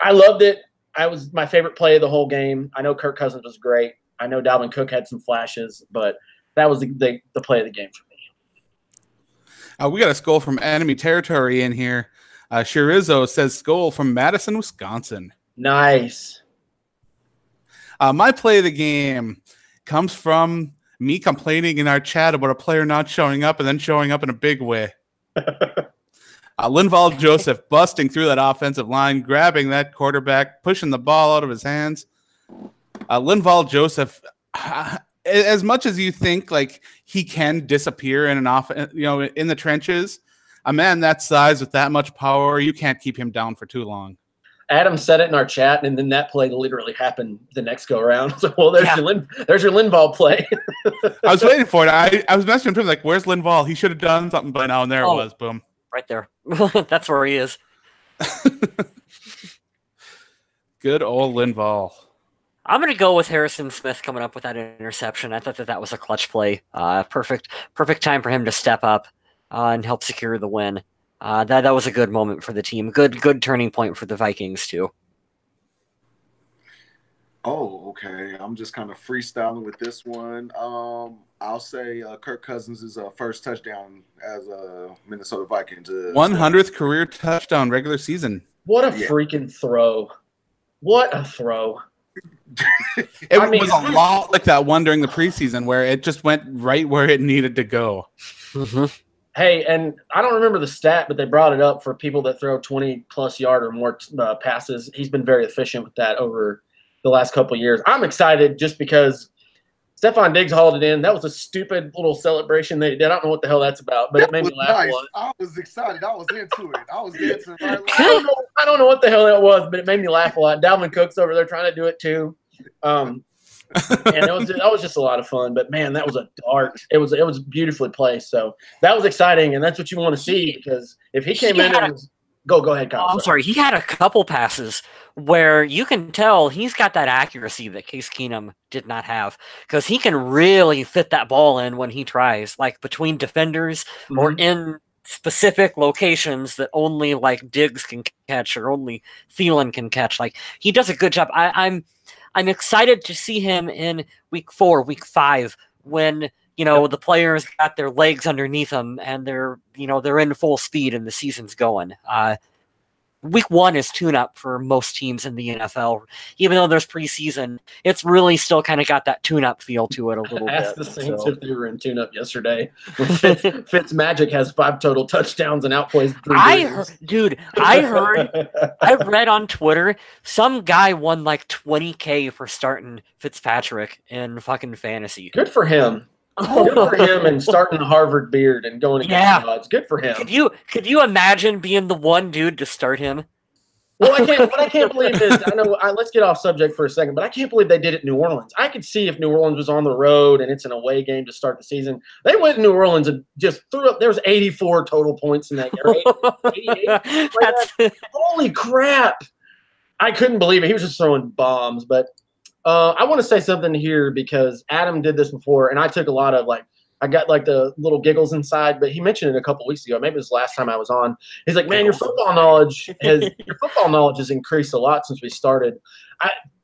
I loved it. I was my favorite play of the whole game. I know Kirk Cousins was great. I know Dalvin Cook had some flashes, but that was the play of the game for me. We got a skull from enemy territory in here. Shirizo says skull from Madison, Wisconsin. Nice. My play of the game comes from me complaining in our chat about a player not showing up and then showing up in a big way. Linval Joseph busting through that offensive line, grabbing that quarterback, pushing the ball out of his hands. Linval Joseph, as much as you think like he can disappear in an in the trenches, a man that size with that much power, you can't keep him down for too long. Adam said it in our chat, and then that play literally happened the next go around. So, well, there's your Linval play. I was waiting for it. I was messaging him like, "Where's Linval? He should have done something by now." And there it was. Boom. Right there. That's where he is. Good old Linval. I'm going to go with Harrison Smith coming up with that interception. I thought that was a clutch play. Perfect time for him to step up and help secure the win. That was a good moment for the team. Good turning point for the Vikings too. Oh, okay. I'm just kind of freestyling with this one. I'll say Kirk Cousins' first touchdown as a Minnesota Vikings. 100th career touchdown regular season. What a freaking throw! What a throw! It was a lot like that one during the preseason where it just went right where it needed to go. Mm-hmm. Hey, and I don't remember the stat, but they brought it up for people that throw 20-plus yard or more passes. He's been very efficient with that over the last couple of years. I'm excited just because Stephon Diggs hauled it in. That was a stupid little celebration they did. I don't know what the hell that's about, but it made me laugh a lot. I was excited. I was into it. I was dancing right. I don't know what the hell that was, but it made me laugh a lot. Dalvin Cook's over there trying to do it too. And that was just a lot of fun. But man, that was a dart. It was beautifully placed. So that was exciting, and that's what you want to see because if he came in and go ahead, Kyle. I'm sorry. He had a couple passes where you can tell he's got that accuracy that Case Keenum did not have because he can really fit that ball in when he tries, like between defenders or in specific locations that only like Diggs can catch or only Thielen can catch. Like he does a good job. I'm excited to see him in week 4, week 5, when the players got their legs underneath them and they're in full speed and the season's going. Week 1 is tune-up for most teams in the NFL. Even though there's preseason, it's really still kind of got that tune-up feel to it a little bit. Ask the Saints if they were in tune-up yesterday. Fitz Magic has 5 total touchdowns and outplays Drew Brees. I read on Twitter some guy won like $20K for starting Fitzpatrick in fucking fantasy. Good for him. Good for him and starting the Harvard beard and going against odds. Good for him. Could you imagine being the one dude to start him? Well, what I can't believe is let's get off subject for a second, but I can't believe they did it in New Orleans. I could see if New Orleans was on the road and it's an away game to start the season. They went to New Orleans and just threw up. There was 84 total points in that game. 88. Holy crap! I couldn't believe it. He was just throwing bombs, but. I want to say something here because Adam did this before, and I took a lot of I got like the little giggles inside. But he mentioned it a couple weeks ago. Maybe it was the last time I was on. He's like, "Man, your football knowledge has increased a lot since we started."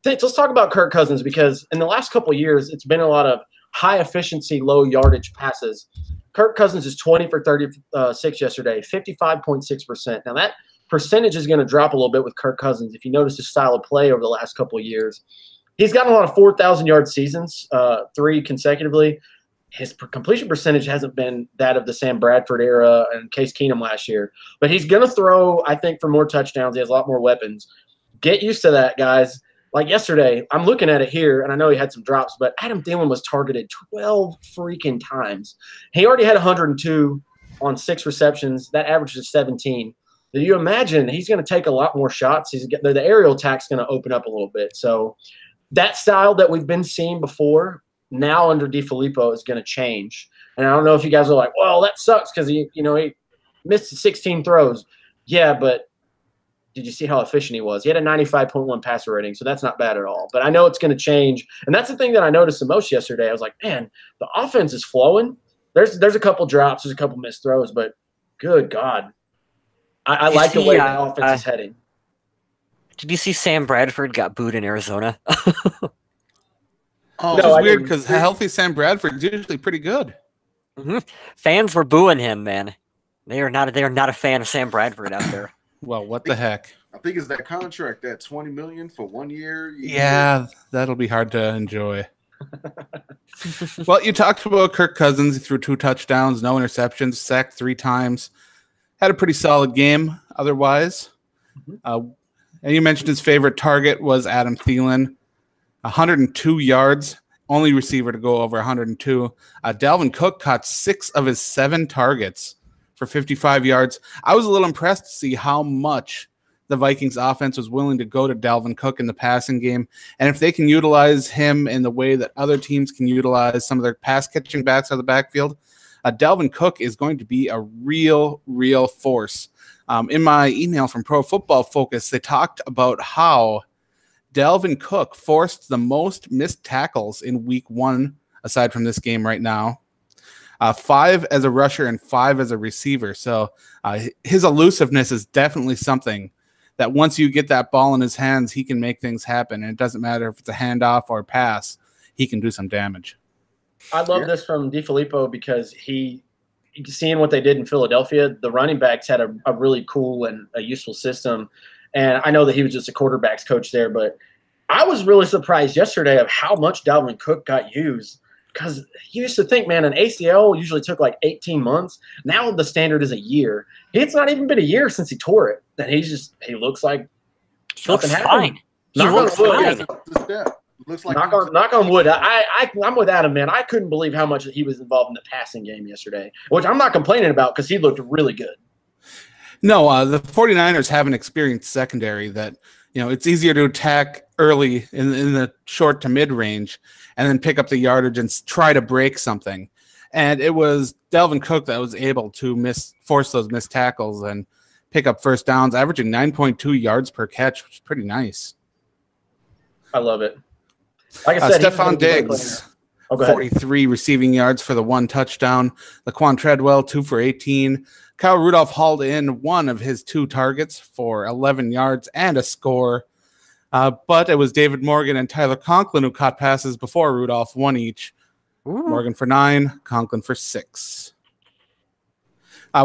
Let's talk about Kirk Cousins because in the last couple of years, it's been a lot of high efficiency, low yardage passes. Kirk Cousins is 20 for 36 yesterday, 55.6%. Now that percentage is going to drop a little bit with Kirk Cousins. If you notice his style of play over the last couple of years, he's gotten a lot of 4,000-yard seasons, 3 consecutively. His completion percentage hasn't been that of the Sam Bradford era and Case Keenum last year. But he's going to throw, I think, for more touchdowns. He has a lot more weapons. Get used to that, guys. Like yesterday, I'm looking at it here, and I know he had some drops, but Adam Thielen was targeted 12 freaking times. He already had 102 on 6 receptions. That averages 17. Do you imagine he's going to take a lot more shots? The aerial attack's going to open up a little bit. So that style that we've been seeing before, now under DeFilippo, is going to change. And I don't know if you guys are like, well, that sucks because he missed 16 throws. Yeah, but did you see how efficient he was? He had a 95.1 passer rating, so that's not bad at all. But I know it's going to change. And that's the thing that I noticed the most yesterday. I was like, man, the offense is flowing. There's a couple drops, there's a couple missed throws, but good God. I like the way the offense is heading. Did you see Sam Bradford got booed in Arizona? Oh, no, it's weird because healthy Sam Bradford is usually pretty good. Mm-hmm. Fans were booing him, man. They are not a fan of Sam Bradford out there. Well, what the heck? I think it's that contract, that $20 million for 1 year. Yeah, that'll be hard to enjoy. Well, you talked about Kirk Cousins. He threw 2 touchdowns, no interceptions, sacked 3 times. Had a pretty solid game otherwise. And you mentioned his favorite target was Adam Thielen. 102 yards, only receiver to go over 102. Dalvin Cook caught 6 of his 7 targets for 55 yards. I was a little impressed to see how much the Vikings offense was willing to go to Dalvin Cook in the passing game. And if they can utilize him in the way that other teams can utilize some of their pass catching backs out of the backfield, Dalvin Cook is going to be a real force. In my email from Pro Football Focus, they talked about how Dalvin Cook forced the most missed tackles in week 1, aside from this game right now. 5 as a rusher and 5 as a receiver. So his elusiveness is definitely something that once you get that ball in his hands, he can make things happen. And it doesn't matter if it's a handoff or a pass, he can do some damage. I love this from DeFilippo because seeing what they did in Philadelphia, the running backs had a really cool and a useful system. And I know that he was just a quarterback's coach there, but I was really surprised yesterday of how much Dalvin Cook got used because you used to think, man, an ACL usually took like 18 months. Now the standard is a year. It's not even been a year since he tore it. And he looks like he looks fine. He looks fine. Looks like knock on wood. I'm with Adam, man. I couldn't believe how much he was involved in the passing game yesterday, which I'm not complaining about because he looked really good. No, the 49ers have an experienced secondary that, it's easier to attack early in the short to mid-range and then pick up the yardage and try to break something. And it was Dalvin Cook that was able to force those missed tackles and pick up first downs, averaging 9.2 yards per catch, which is pretty nice. I love it. Like I said, Stephon Diggs, 43 receiving yards for the 1 touchdown. Laquan Treadwell, 2 for 18. Kyle Rudolph hauled in 1 of his 2 targets for 11 yards and a score. But it was David Morgan and Tyler Conklin who caught passes before Rudolph, 1 each. Ooh. Morgan for 9, Conklin for 6.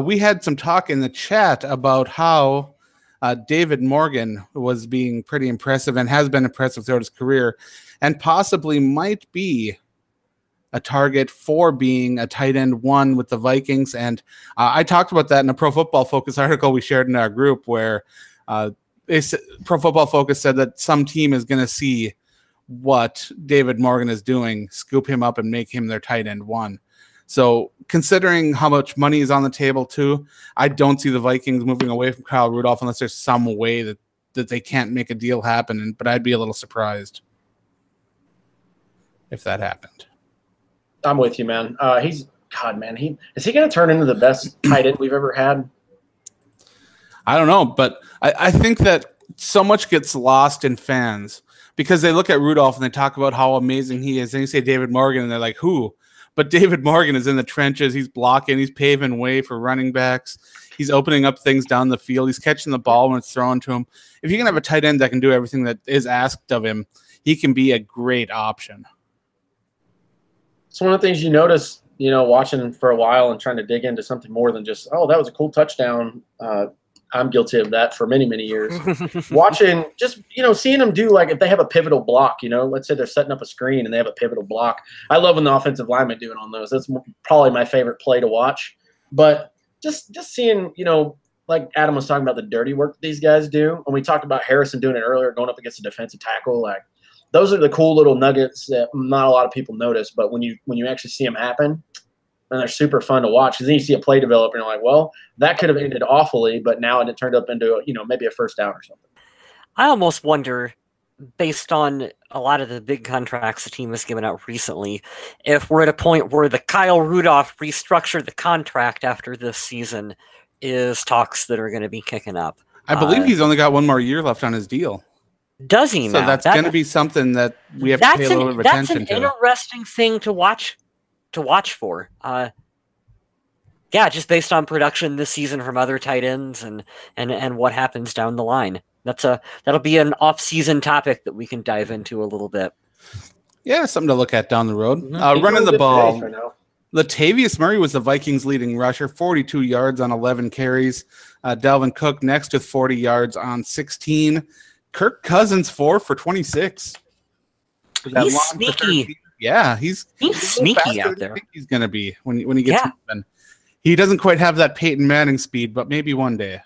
We had some talk in the chat about how David Morgan was being pretty impressive and has been impressive throughout his career and possibly might be a target for being a tight end 1 with the Vikings. And I talked about that in a Pro Football Focus article we shared in our group where Pro Football Focus said that some team is going to see what David Morgan is doing, scoop him up and make him their tight end 1. So considering how much money is on the table too, I don't see the Vikings moving away from Kyle Rudolph unless there's some way that they can't make a deal happen. But I'd be a little surprised if that happened. I'm with you, man. Is he going to turn into the best tight end we've ever had? I don't know, but I think that so much gets lost in fans because they look at Rudolph and they talk about how amazing he is. And you say David Morgan and they're like, who? But David Morgan is in the trenches. He's blocking. He's paving way for running backs. He's opening up things down the field. He's catching the ball when it's thrown to him. If you can have a tight end that can do everything that is asked of him, he can be a great option. It's one of the things you notice, watching for a while and trying to dig into something more than just, that was a cool touchdown. I'm guilty of that for many, many years. Watching, just, seeing them do, like, if they have a pivotal block, let's say they're setting up a screen and they have a pivotal block. I love when the offensive linemen do it on those. That's probably my favorite play to watch. But just seeing, like Adam was talking about the dirty work that these guys do. And we talked about Harrison doing it earlier, going up against a defensive tackle. Like, those are the cool little nuggets that not a lot of people notice. But when you actually see them happen, and they're super fun to watch, because then you see a play develop and you're like, well, that could have ended awfully, but now it turned up into, maybe a first down or something. I almost wonder, based on a lot of the big contracts the team has given out recently, if we're at a point where the Kyle Rudolph restructure the contract after this season is talks that are going to be kicking up. I believe he's only got one more year left on his deal. Does he now? So that's going to be something that we have to pay a little bit of attention to. That's an interesting thing to watch for. Just based on production this season from other tight ends and what happens down the line. That'll be an off-season topic that we can dive into a little bit. Yeah, something to look at down the road. Running the ball. Latavius Murray was the Vikings' leading rusher, 42 yards on 11 carries. Dalvin Cook next with 40 yards on 16. Kirk Cousins 4 for 26. He's sneaky. Yeah, he's sneaky out there. I think he's going to be when he gets moving. He doesn't quite have that Peyton Manning speed, but maybe one day.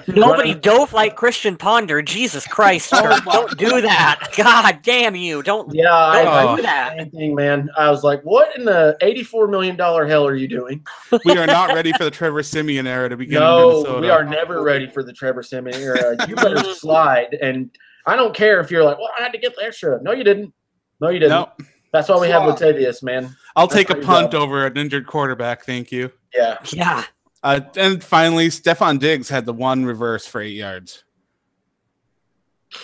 Nobody dove like Christian Ponder. Jesus Christ. Don't do that. God damn you. Don't do that. Same thing, man. I was like, what in the $84 million hell are you doing? We are not ready for the Trevor Siemian era to begin in Minnesota. No, we are never ready for the Trevor Siemian era. You better slide. And I don't care if you're like, well, I had to get the extra. No, you didn't. Nope. That's why we have Latavius, man. I'll take a punt over an injured quarterback. Thank you. Yeah. And finally, Stephon Diggs had the one reverse for 8 yards.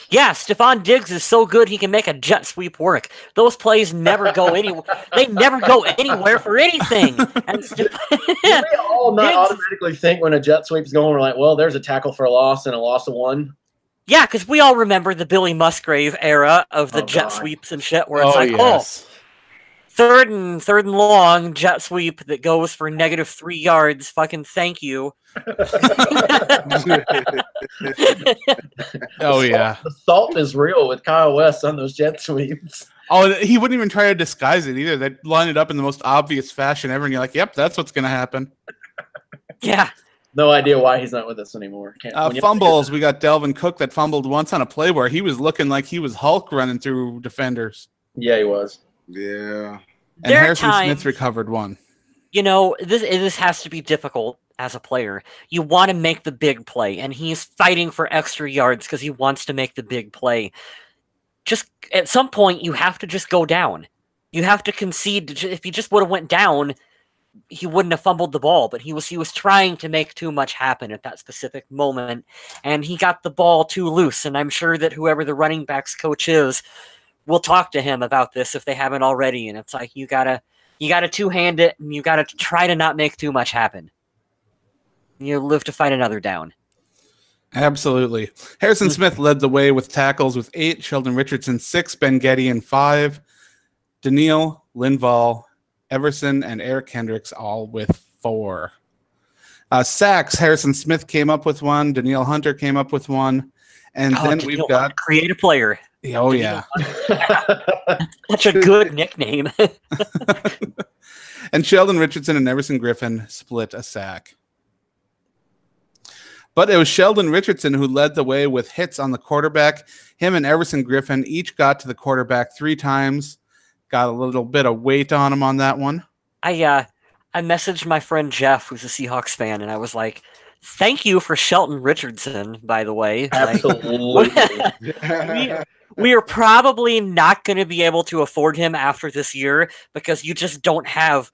Yeah, Stephon Diggs is so good he can make a jet sweep work. Those plays never go anywhere. They never go anywhere for anything. And we all not automatically think when a jet sweep's going, we're like, well, there's a tackle for a loss and a loss of one. Yeah, because we all remember the Billy Musgrave era of the jet sweeps and shit, where it's third and long jet sweep that goes for -3 yards. Fucking thank you. The salt is real with Kyle West on those jet sweeps. Oh, he wouldn't even try to disguise it either. They'd line it up in the most obvious fashion ever, and you're like, yep, that's what's going to happen. Yeah. No idea why he's not with us anymore. Fumbles. We got Dalvin Cook that fumbled once on a play where he was looking like he was Hulk running through defenders. Yeah, he was. Yeah. And Harrison Smith recovered one. This has to be difficult as a player. You want to make the big play, and he's fighting for extra yards because he wants to make the big play. Just at some point, you have to just go down. You have to concede. If he just would have went down, he wouldn't have fumbled the ball, but he was trying to make too much happen at that specific moment, and he got the ball too loose. And I'm sure that whoever the running backs coach is will talk to him about this if they haven't already. And it's like, you gotta two-hand it, and you gotta try to not make too much happen. You live to fight another down. Absolutely. Harrison Smith led the way with tackles with 8, Sheldon Richardson 6, Ben Gettyan 5, Daniil, Linval, Everson, and Eric Hendricks all with 4. Sacks, Harrison Smith came up with 1, Daniil Hunter came up with 1, and then we've got creative player. Oh, yeah. Such a good nickname. And Sheldon Richardson and Everson Griffin split a sack. But it was Sheldon Richardson who led the way with hits on the quarterback. Him and Everson Griffin each got to the quarterback 3 times. Got a little bit of weight on him on that one. I messaged my friend Jeff, who's a Seahawks fan, and I was like, thank you for Shelton Richardson, by the way. Absolutely. We are probably not going to be able to afford him after this year because you just don't have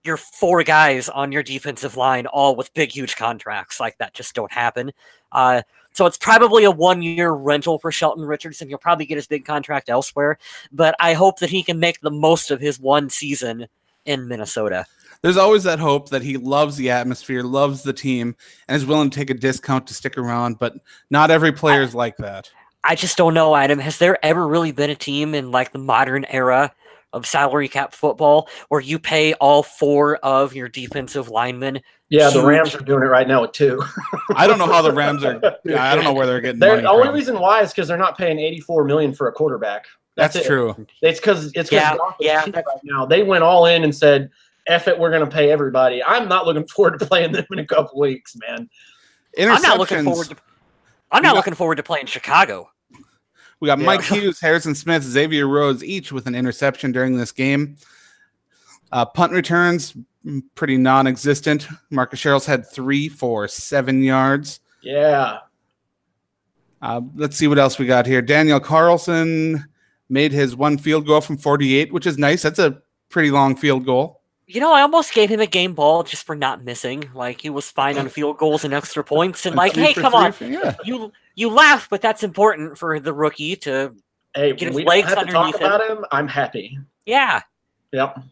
your 4 guys on your defensive line all with big, huge contracts. Like, that just don't happen. So it's probably a 1-year rental for Shelton Richardson. He'll probably get his big contract elsewhere, but I hope that he can make the most of his 1 season in Minnesota. There's always that hope that he loves the atmosphere, loves the team, and is willing to take a discount to stick around, but not every player is like that. I just don't know, Adam. Has there ever really been a team in like the modern era of salary cap football, where you pay all 4 of your defensive linemen. Yeah, the huge- Rams are doing it right now with 2. I don't know how the Rams are. I don't know where they're getting money The only from. reason why is because they're not paying $84 million for a quarterback. That's it. true. It's because Yeah, right now they went all in and said, "F it, we're going to pay everybody." I'm not looking forward to playing them in a couple weeks, man. I'm not looking forward to playing Chicago. We got Mike Hughes, Harrison Smith, Xavier Rhodes, each with an interception during this game. Punt returns, pretty non-existent. Marcus Sherrills had 3 for 7 yards. Yeah. Let's see what else we got here. Daniel Carlson made his 1 field goal from 48, which is nice. That's a pretty long field goal. You know, I almost gave him a game ball just for not missing. Like, he was fine on field goals and extra points. And, like, hey, come on. You laugh, but that's important for the rookie to get his legs don't have to underneath talk about him. I'm happy. Yeah. Yep.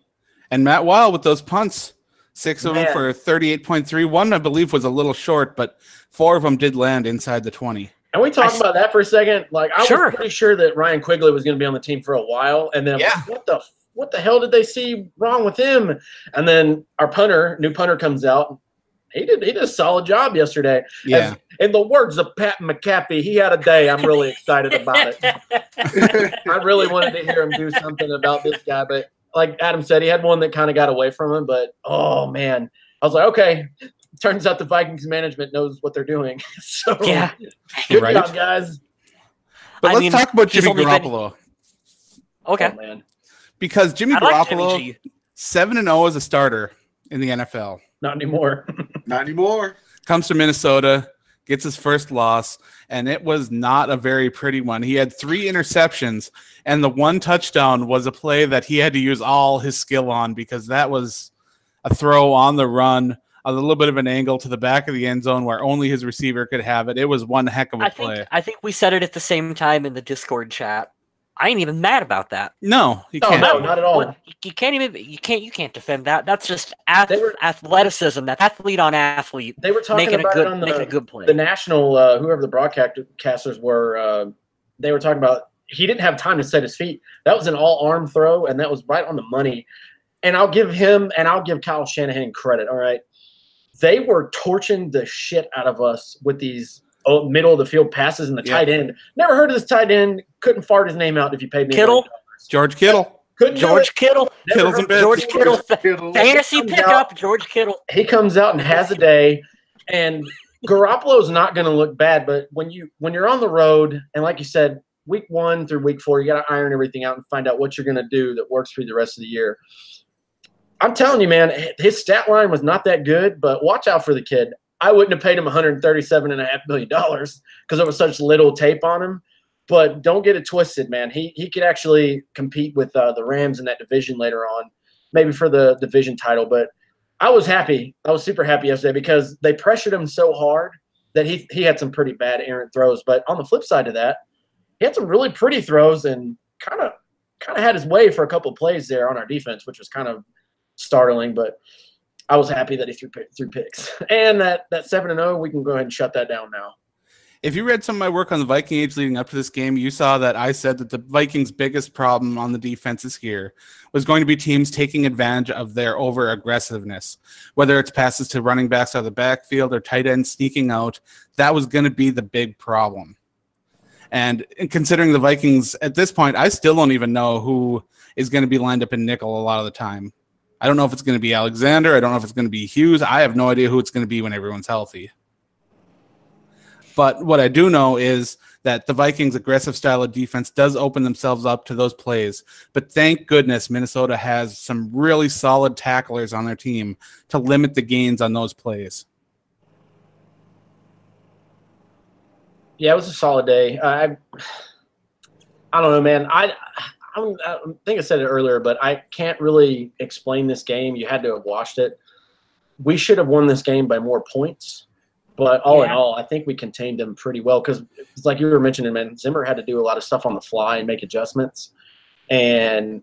And Matt Weil with those punts. 6 of them for 38.3. One, I believe, was a little short, but 4 of them did land inside the 20. And we talk about that for a second. Like, I was pretty sure that Ryan Quigley was going to be on the team for a while. And then what the hell did they see wrong with him? And then our new punter comes out. He did a solid job yesterday. Yeah. In the words of Pat McAfee, he had a day. I'm really excited about it. I really wanted to hear him do something about this guy. But like Adam said, he had one that kind of got away from him. But, oh, man. I was like, okay. Turns out the Vikings management knows what they're doing. So, good job, guys. But let's talk about Jimmy Garoppolo. Okay. Oh, man. Because Jimmy Garoppolo, 7-0 as a starter in the NFL. Not anymore. Not anymore. Comes to Minnesota, gets his first loss, and it was not a very pretty one. He had 3 interceptions, and the 1 touchdown was a play that he had to use all his skill on because that was a throw on the run, a little bit of an angle to the back of the end zone where only his receiver could have it. It was one heck of a play. I think we said it at the same time in the Discord chat. I ain't even mad about that. No, you can't. No, not at all. You can't defend that. That's just athleticism. That's athlete on athlete. They were talking about it on making a good play. The national, whoever the broadcasters were, they were talking about he didn't have time to set his feet. That was an all-arm throw, and that was right on the money. And I'll give him and I'll give Kyle Shanahan credit. All right, they were torching the shit out of us with these middle of the field passes and the tight end. Never heard of this tight end. Couldn't fart his name out if you paid me. George Kittle. George Kittle. Kittle's in bed. George Kittle. Fantasy pickup. George Kittle. He comes out and has a day, and Garoppolo's not going to look bad. But when you're on the road, and like you said, week 1 through week 4, you got to iron everything out and find out what you're going to do that works for you the rest of the year. I'm telling you, man, his stat line was not that good, but watch out for the kid. I wouldn't have paid him $137.5 million because there was such little tape on him. But don't get it twisted, man. He could actually compete with the Rams in that division later on, maybe for the division title. But I was happy. I was super happy yesterday because they pressured him so hard that he had some pretty bad errant throws. But on the flip side of that, he had some really pretty throws and kind of had his way for a couple of plays there on our defense, which was kind of startling. But I was happy that he threw picks. And that 7-0, we can go ahead and shut that down now. If you read some of my work on the Viking age leading up to this game, you saw that I said that the Vikings' biggest problem on the defense this year was going to be teams taking advantage of their over-aggressiveness. Whether it's passes to running backs out of the backfield or tight ends sneaking out, that was going to be the big problem. And considering the Vikings, at this point, I still don't even know who is going to be lined up in nickel a lot of the time. I don't know if it's going to be Alexander. I don't know if it's going to be Hughes. I have no idea who it's going to be when everyone's healthy. But what I do know is that the Vikings' aggressive style of defense does open themselves up to those plays. But thank goodness Minnesota has some really solid tacklers on their team to limit the gains on those plays. Yeah, it was a solid day. I don't know, man. I think I said it earlier, but I can't really explain this game. You had to have watched it. We should have won this game by more points. But all in all, I think we contained them pretty well because it's like you were mentioning, man, Zimmer had to do a lot of stuff on the fly and make adjustments. And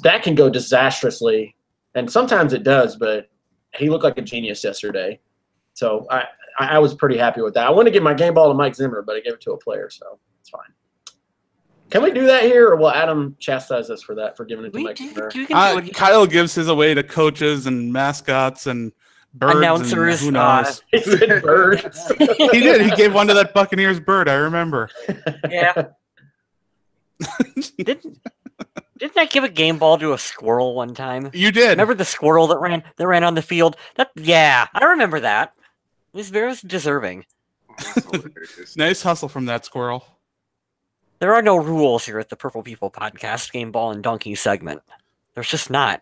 that can go disastrously. And sometimes it does, but he looked like a genius yesterday. So I was pretty happy with that. I want to give my game ball to Mike Zimmer, but I gave it to a player, so it's fine. Can we do that here, or will Adam chastise us for that, for giving it to Mike Zimmer? Kyle gives his away to coaches and mascots and birds announcers. And who knows? He said birds. He did. He gave one to that Buccaneers bird. I remember. Yeah. Didn't I give a game ball to a squirrel one time? You did. Remember the squirrel that ran on the field? Yeah, I remember that. It was very deserving. Nice hustle from that squirrel. There are no rules here at the Purple People Podcast Game Ball and Donkey segment. There's just not.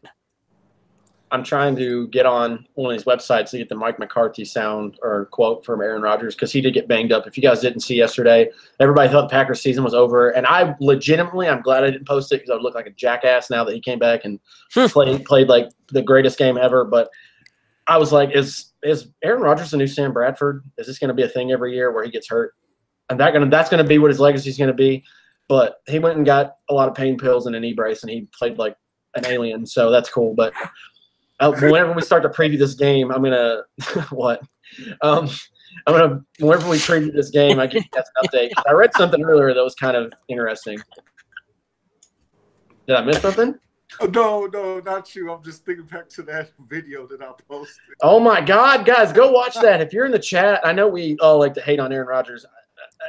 I'm trying to get on one of these websites to get the Mike McCarthy sound or quote from Aaron Rodgers, because he did get banged up. If you guys didn't see yesterday, everybody thought the Packers season was over. And I'm glad I didn't post it, because I would look like a jackass now that he came back and played like the greatest game ever. But I was like, is Aaron Rodgers the new Sam Bradford? Is this going to be a thing every year where he gets hurt? And that's going to be what his legacy is going to be. But he went and got a lot of pain pills and a knee brace, and he played like an alien. So that's cool. But whenever we start to preview this game, I'm gonna what? Whenever we preview this game, I give you guys an update. I read something earlier that was kind of interesting. Did I miss something? No, not you. I'm just thinking back to that video that I posted. Oh my God, guys, go watch that. If you're in the chat, I know we all like to hate on Aaron Rodgers.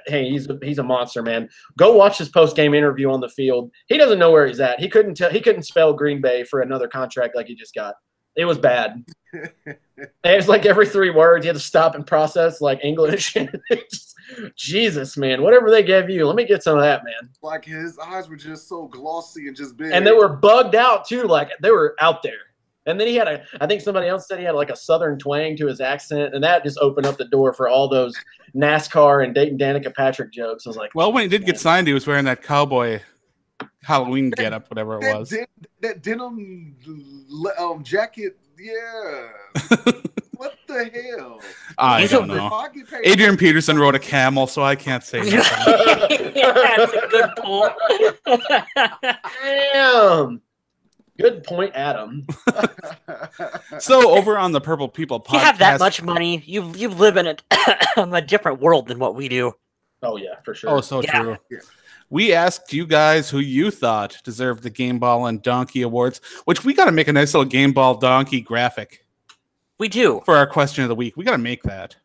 Hey, he's a monster, man. Go watch his post-game interview on the field. He doesn't know where he's at. He couldn't spell Green Bay for another contract like he just got. It was bad. It was like every 3 words you had to stop and process like English. Jesus, man. Whatever they gave you, let me get some of that, man. Like his eyes were just so glossy and just big. And they were bugged out too, like they were out there. And then he had I think somebody else said he had like a southern twang to his accent, and that just opened up the door for all those NASCAR and Dayton Danica Patrick jokes. I was like, well, when he did get signed, he was wearing that cowboy Halloween getup, whatever it was. That denim jacket, yeah. What the hell? I don't know. Adrian Peterson rode a camel, so I can't say anything. That's a good point. Damn. Good point, Adam. So over on the Purple People podcast, you have that much money. You live in a different world than what we do. Oh yeah, for sure. Oh, so true. Yeah. We asked you guys who you thought deserved the Game Ball and Donkey Awards, which we got to make a nice little Game Ball Donkey graphic. We do. For our question of the week. We got to make that.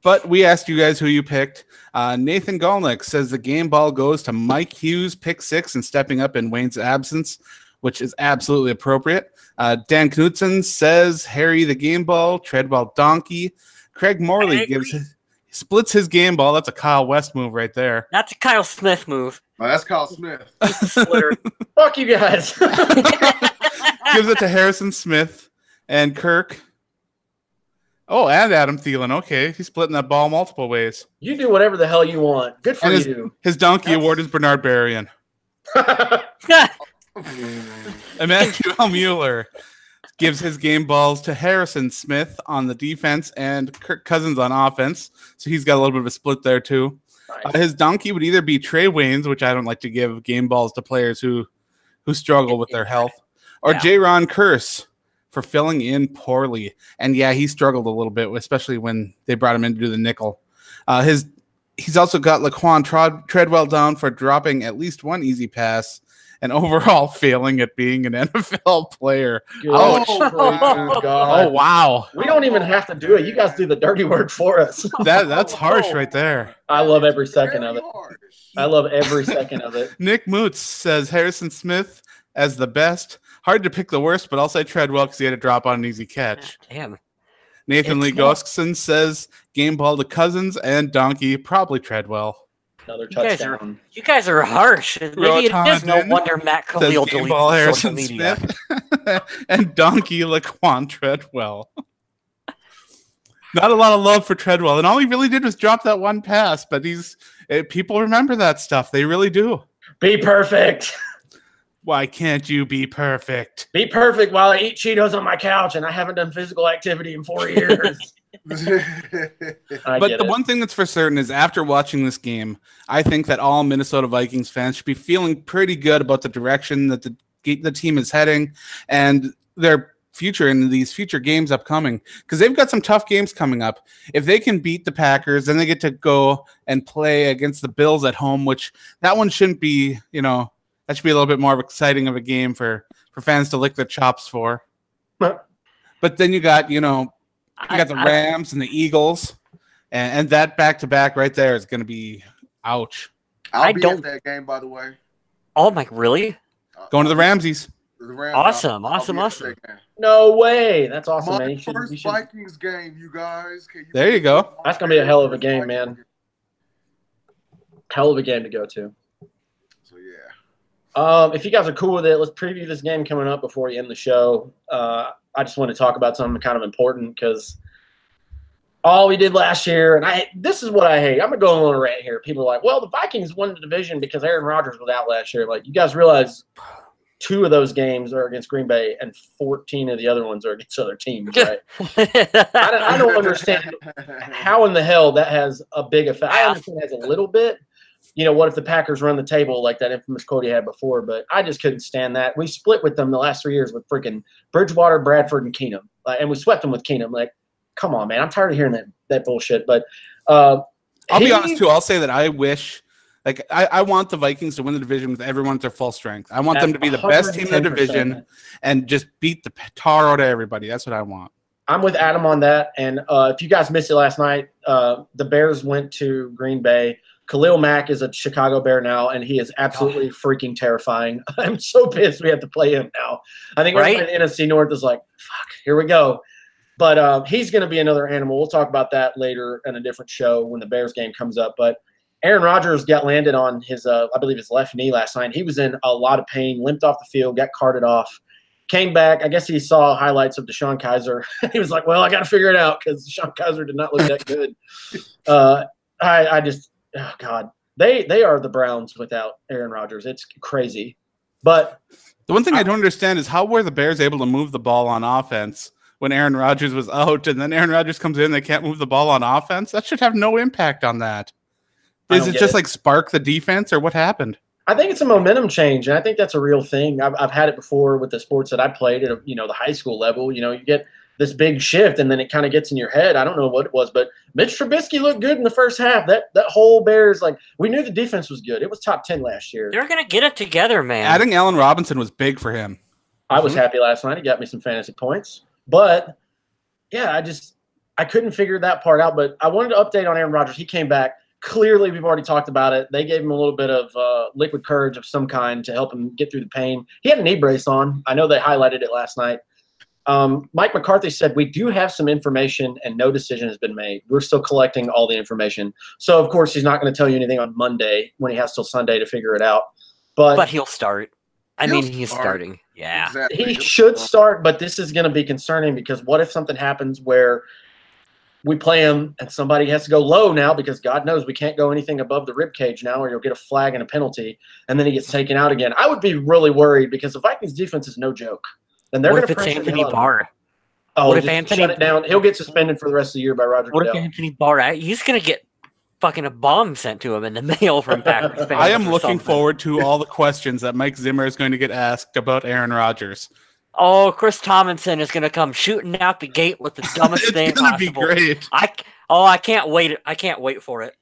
But we asked you guys who you picked. Nathan Golnick says the game ball goes to Mike Hughes, pick 6, and stepping up in Wayne's absence, which is absolutely appropriate. Dan Knutson says Harry the game ball, Treadwell donkey. Craig Morley splits his game ball. That's a Kyle West move right there. That's a Kyle Smith move. Oh, that's Kyle Smith. Fuck you guys. Gives it to Harrison Smith and Kirk. Oh, and Adam Thielen. Okay, he's splitting that ball multiple ways. You do whatever the hell you want. Good for you. His donkey award is Bernard Berrien. Emmanuel Mueller gives his game balls to Harrison Smith on the defense and Kirk Cousins on offense. So he's got a little bit of a split there too. Nice. His donkey would either be Trey Waynes, which I don't like to give game balls to players who struggle with their health, or J-Ron Curse for filling in poorly. And yeah, he struggled a little bit, especially when they brought him in to do the nickel. He's also got Laquan Treadwell down for dropping at least one easy pass and overall failing at being an NFL player. Oh, wow. We don't even have to do it. You guys do the dirty work for us. That's harsh right there. I love every second of it. I love every second of it. Nick Moots says Harrison Smith as the best. Hard to pick the worst, but I'll say Treadwell because he had to drop on an easy catch. Damn. Nathan Lee Goskson says game ball to Cousins and donkey, probably Treadwell. Another touchdown. You guys are harsh. Maybe it is no wonder Matt Khalil deletes social media. And donkey Laquan Treadwell. Not a lot of love for Treadwell, and all he really did was drop that one pass. But people remember that stuff. They really do. Be perfect. Why can't you be perfect? Be perfect while I eat Cheetos on my couch and I haven't done physical activity in 4 years. But the one thing that's for certain is after watching this game, I think that all Minnesota Vikings fans should be feeling pretty good about the direction that the team is heading. And they're future in these future games upcoming, because they've got some tough games coming up. If they can beat the Packers, then they get to go and play against the Bills at home, which that one shouldn't be, that should be a little bit more exciting of a game for fans to lick their chops for. But then you got, you got the Rams and the Eagles, and that back-to-back right there is going to be ouch. I'll be at that game, by the way. Oh, my, really? Going to the Ramses. Awesome. No way. That's awesome, My man. first Vikings game, you guys. There you go. That's going to be a hell of a game, man. Hell of a game to go to. So, yeah. If you guys are cool with it, let's preview this game coming up before we end the show. I just want to talk about something kind of important because all we did last year, and this is what I hate. I'm going to go on a rant here. People are like, well, the Vikings won the division because Aaron Rodgers was out last year. Like, you guys realize 2 of those games are against Green Bay and 14 of the other ones are against other teams, right? I don't understand how in the hell that has a big effect. I understand it has a little bit. What if the Packers run the table like that infamous quote he had before? But I just couldn't stand that. We split with them the last 3 years with freaking Bridgewater, Bradford, and Keenum. And we swept them with Keenum. Like, come on, man. I'm tired of hearing that bullshit. But I'll be honest, too. I'll say that I wish – I want the Vikings to win the division with everyone at their full strength. I want them to be the best team in the division and just beat the tar out of everybody. That's what I want. I'm with Adam on that. And if you guys missed it last night, the Bears went to Green Bay. Khalil Mack is a Chicago Bear now, and he is absolutely freaking terrifying. I'm so pissed we have to play him now. I think right? The NFC North is like, fuck, here we go. But he's going to be another animal. We'll talk about that later in a different show when the Bears game comes up. But Aaron Rodgers got landed on his, I believe, his left knee last night. He was in a lot of pain, limped off the field, got carted off, came back. I guess he saw highlights of Deshaun Kaiser. He was like, well, I got to figure it out because Deshaun Kaiser did not look that good. Oh, God. They are the Browns without Aaron Rodgers. It's crazy. But the one thing I don't understand is how were the Bears able to move the ball on offense when Aaron Rodgers was out, and then Aaron Rodgers comes in, they can't move the ball on offense? That should have no impact on that. Is it just like spark the defense, or what happened? I think it's a momentum change, and I think that's a real thing. I've had it before with the sports that I played at the high school level. You get this big shift, and then it kind of gets in your head. I don't know what it was, but Mitch Trubisky looked good in the first half. That whole Bears, we knew the defense was good. It was top 10 last year. They're going to get it together, man. Adding Allen Robinson was big for him. I was happy last night. He got me some fantasy points. But, yeah, I couldn't figure that part out. But I wanted to update on Aaron Rodgers. He came back. Clearly, we've already talked about it. They gave him a little bit of liquid courage of some kind to help him get through the pain. He had a knee brace on. I know they highlighted it last night. Mike McCarthy said, we do have some information and no decision has been made. We're still collecting all the information. So, of course, he's not going to tell you anything on Monday when he has till Sunday to figure it out. But he'll start. He's starting. Yeah. Exactly. He should start, but this is going to be concerning because what if something happens where we play him and somebody has to go low now because God knows we can't go anything above the rib cage now or you'll get a flag and a penalty, and then he gets taken out again. I would be really worried because the Vikings defense is no joke. And they're what going if to it's Anthony Barr? Oh, what if Anthony shut it down? He'll get suspended for the rest of the year by Roger What Goodell. if Anthony Barr? He's going to get fucking a bomb sent to him in the mail from Packers fans. I am looking forward to all the questions that Mike Zimmer is going to get asked about Aaron Rodgers. Oh, Chris Tomlinson is going to come shooting out the gate with the dumbest thing possible. It's going to be great. I can't wait. I can't wait for it.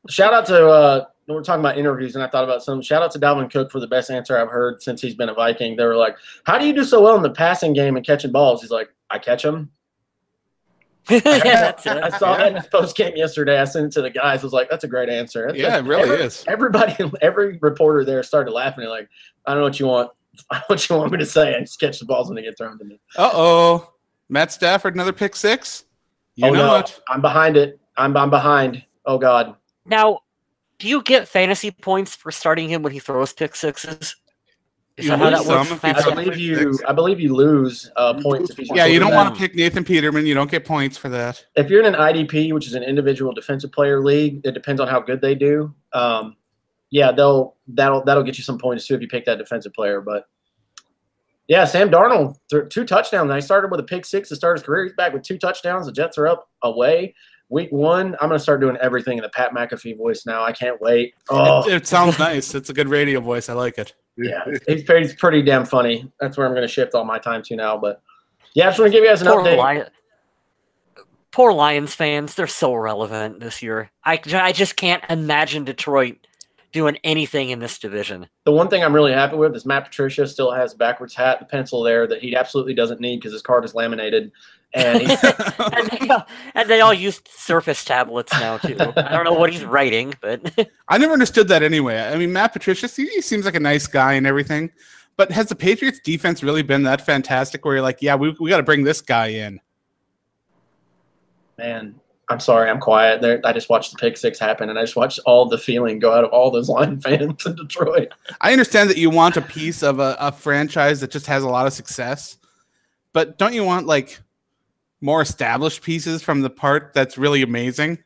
Shout out to we're talking about interviews, and I thought about some. Shout out to Dalvin Cook for the best answer I've heard since he's been a Viking. They were like, "How do you do so well in the passing game and catching balls?" He's like, "I catch them." Yeah, that's it. I saw that in his post game yesterday. I sent it to the guys. I was like, "That's a great answer." It really is. Every reporter there started laughing. They're like, "I don't know what you want. I don't know what you want me to say. I just catch the balls when they get thrown to me." Matt Stafford, another pick six. You know no. it. I'm behind it. I'm behind. Oh God. Now, do you get fantasy points for starting him when he throws pick sixes? Is that how that works? I believe you lose points if he's. Yeah, you don't want to pick Nathan Peterman. You don't get points for that. If you're in an IDP, which is an individual defensive player league, it depends on how good they do. Yeah, that'll get you some points too if you pick that defensive player. But yeah, Sam Darnold, 2 touchdowns. Now, he started with a pick six to start his career. He's back with 2 touchdowns. The Jets are up away. Week 1, I'm going to start doing everything in the Pat McAfee voice now. I can't wait. Oh. It sounds nice. It's a good radio voice. I like it. Yeah, he's pretty damn funny. That's where I'm going to shift all my time to now. But yeah, I just want to give you guys an update. Poor Lions fans, they're so relevant this year. I just can't imagine Detroit doing anything in this division. The one thing I'm really happy with is Matt Patricia still has backwards hat and pencil there that he absolutely doesn't need because his card is laminated. And, and they all use Surface tablets now, too. I don't know what he's writing, but... I never understood that anyway. I mean, Matt Patricia, he seems like a nice guy and everything, but has the Patriots defense really been that fantastic where you're like, yeah, we got to bring this guy in? Man, I'm sorry, I'm quiet. I just watched the pick six happen, and I just watched all the feeling go out of all those Lion fans in Detroit. I understand that you want a piece of a franchise that just has a lot of success, but don't you want, like, more established pieces from the part that's really amazing?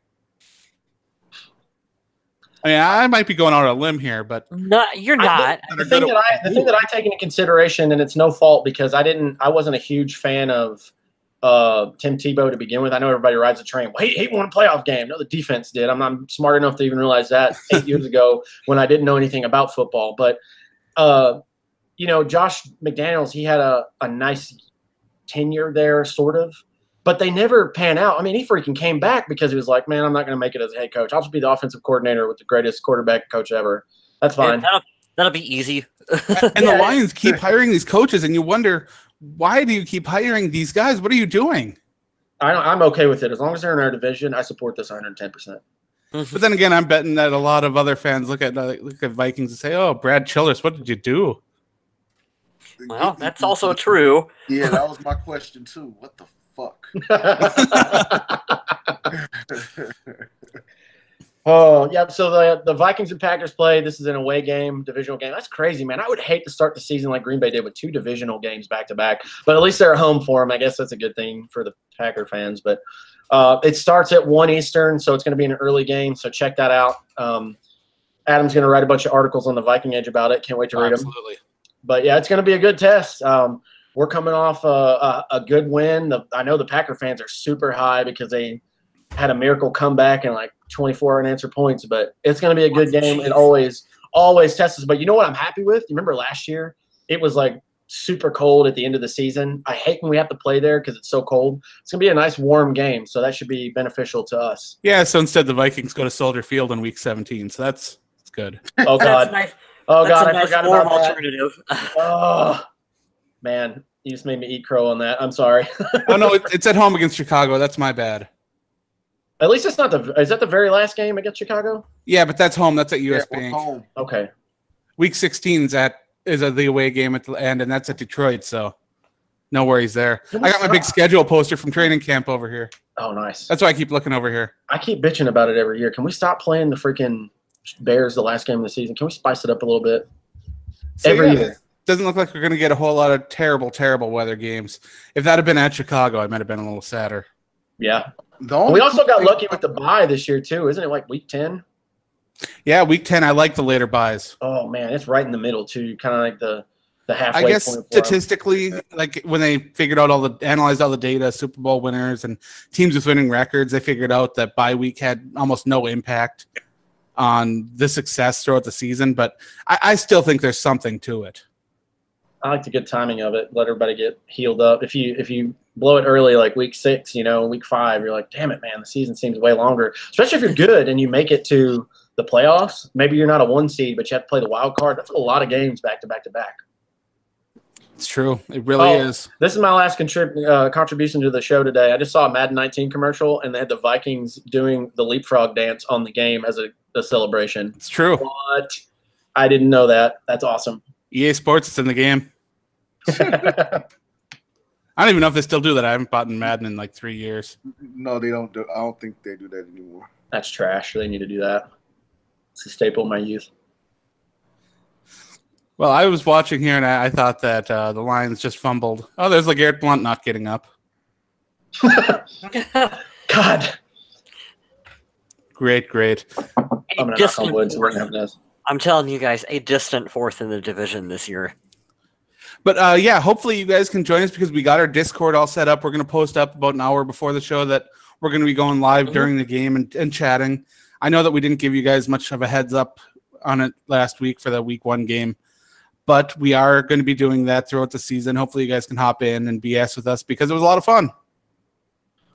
I mean, I might be going out on a lim here, but no, you're not. The thing that I take into consideration, and it's no fault because I wasn't a huge fan of Tim Tebow to begin with. I know everybody rides the train. Well, he won a playoff game. No, the defense did. I'm not smart enough to even realize that 8 years ago when I didn't know anything about football. But Josh McDaniels, he had a nice tenure there, sort of. But they never pan out. I mean, he freaking came back because he was like, man, I'm not going to make it as a head coach. I'll just be the offensive coordinator with the greatest quarterback coach ever. That's fine. Yeah, that'll be easy. And the Lions keep hiring these coaches, and you wonder, why do you keep hiring these guys? What are you doing? I'm okay with it. As long as they're in our division, I support this 110%. But then again, I'm betting that a lot of other fans look at Vikings and say, oh, Brad Childress, what did you do? Well, that's also true. Yeah, that was my question, too. What the fuck? Oh, yeah. So the Vikings and Packers play. This is an away game, divisional game. That's crazy, man. I would hate to start the season like Green Bay did with 2 divisional games back to back. But at least they're at home for them. I guess that's a good thing for the Packer fans. But it starts at 1 Eastern, so it's going to be an early game. So check that out. Adam's going to write a bunch of articles on the Viking Edge about it. Can't wait to read them. Absolutely. But yeah, it's going to be a good test. We're coming off a good win. I know the Packer fans are super high because they had a miracle comeback and like 24 unanswered points. But it's going to be a good game. It always tests us. But you know what I'm happy with? You remember last year? It was like super cold at the end of the season. I hate when we have to play there because it's so cold. It's going to be a nice warm game, so that should be beneficial to us. Yeah, so instead the Vikings go to Soldier Field in Week 17, so that's good. Oh, God. Nice. Oh, God, I forgot about that. Alternative. Oh, man. You just made me eat crow on that. I'm sorry. Oh, no, it's at home against Chicago. That's my bad. At least it's not is that the very last game against Chicago? Yeah, but that's home. That's at US Bank. Home. Okay. Week 16 is the away game at the end, and that's at Detroit, so no worries there. I got my big schedule poster from training camp over here. Oh, nice. That's why I keep looking over here. I keep bitching about it every year. Can we stop playing the freaking Bears the last game of the season? Can we spice it up a little bit? Every year. Doesn't look like we're going to get a whole lot of terrible, terrible weather games. If that had been at Chicago, I might have been a little sadder. Yeah. We also got lucky with the bye this year, too. Isn't it like Week 10? Yeah, Week 10. I like the later buys. Oh, man. It's right in the middle, too. Kind of like the halfway point. I guess statistically, like when they figured out analyzed all the data, Super Bowl winners and teams with winning records, they figured out that bye week had almost no impact on the success throughout the season. But I still think there's something to it. I like the good timing of it. Let everybody get healed up. If you blow it early, like Week 6, Week 5, you're like, damn it, man, the season seems way longer. Especially if you're good and you make it to the playoffs. Maybe you're not a 1 seed, but you have to play the wild card. That's a lot of games back to back to back. It's true. It really is. This is my last contribution to the show today. I just saw a Madden 19 commercial, and they had the Vikings doing the leapfrog dance on the game as a celebration. It's true. What? I didn't know that. That's awesome. EA Sports, it's in the game. I don't even know if they still do that. I haven't bought in Madden in like 3 years. No, they don't. I don't think they do that anymore. That's trash. They need to do that. It's a staple of my youth. Well, I was watching here, and I thought that the Lions just fumbled. Oh, there's LeGarrette Blount not getting up. God. Great. I'm going to knock on wood so we're going to have this. I'm telling you guys, a distant fourth in the division this year. But, yeah, hopefully you guys can join us because we got our Discord all set up. We're going to post up about an hour before the show that we're going to be going live during the game and chatting. I know that we didn't give you guys much of a heads up on it last week for the Week 1 game. But we are going to be doing that throughout the season. Hopefully you guys can hop in and BS with us because it was a lot of fun.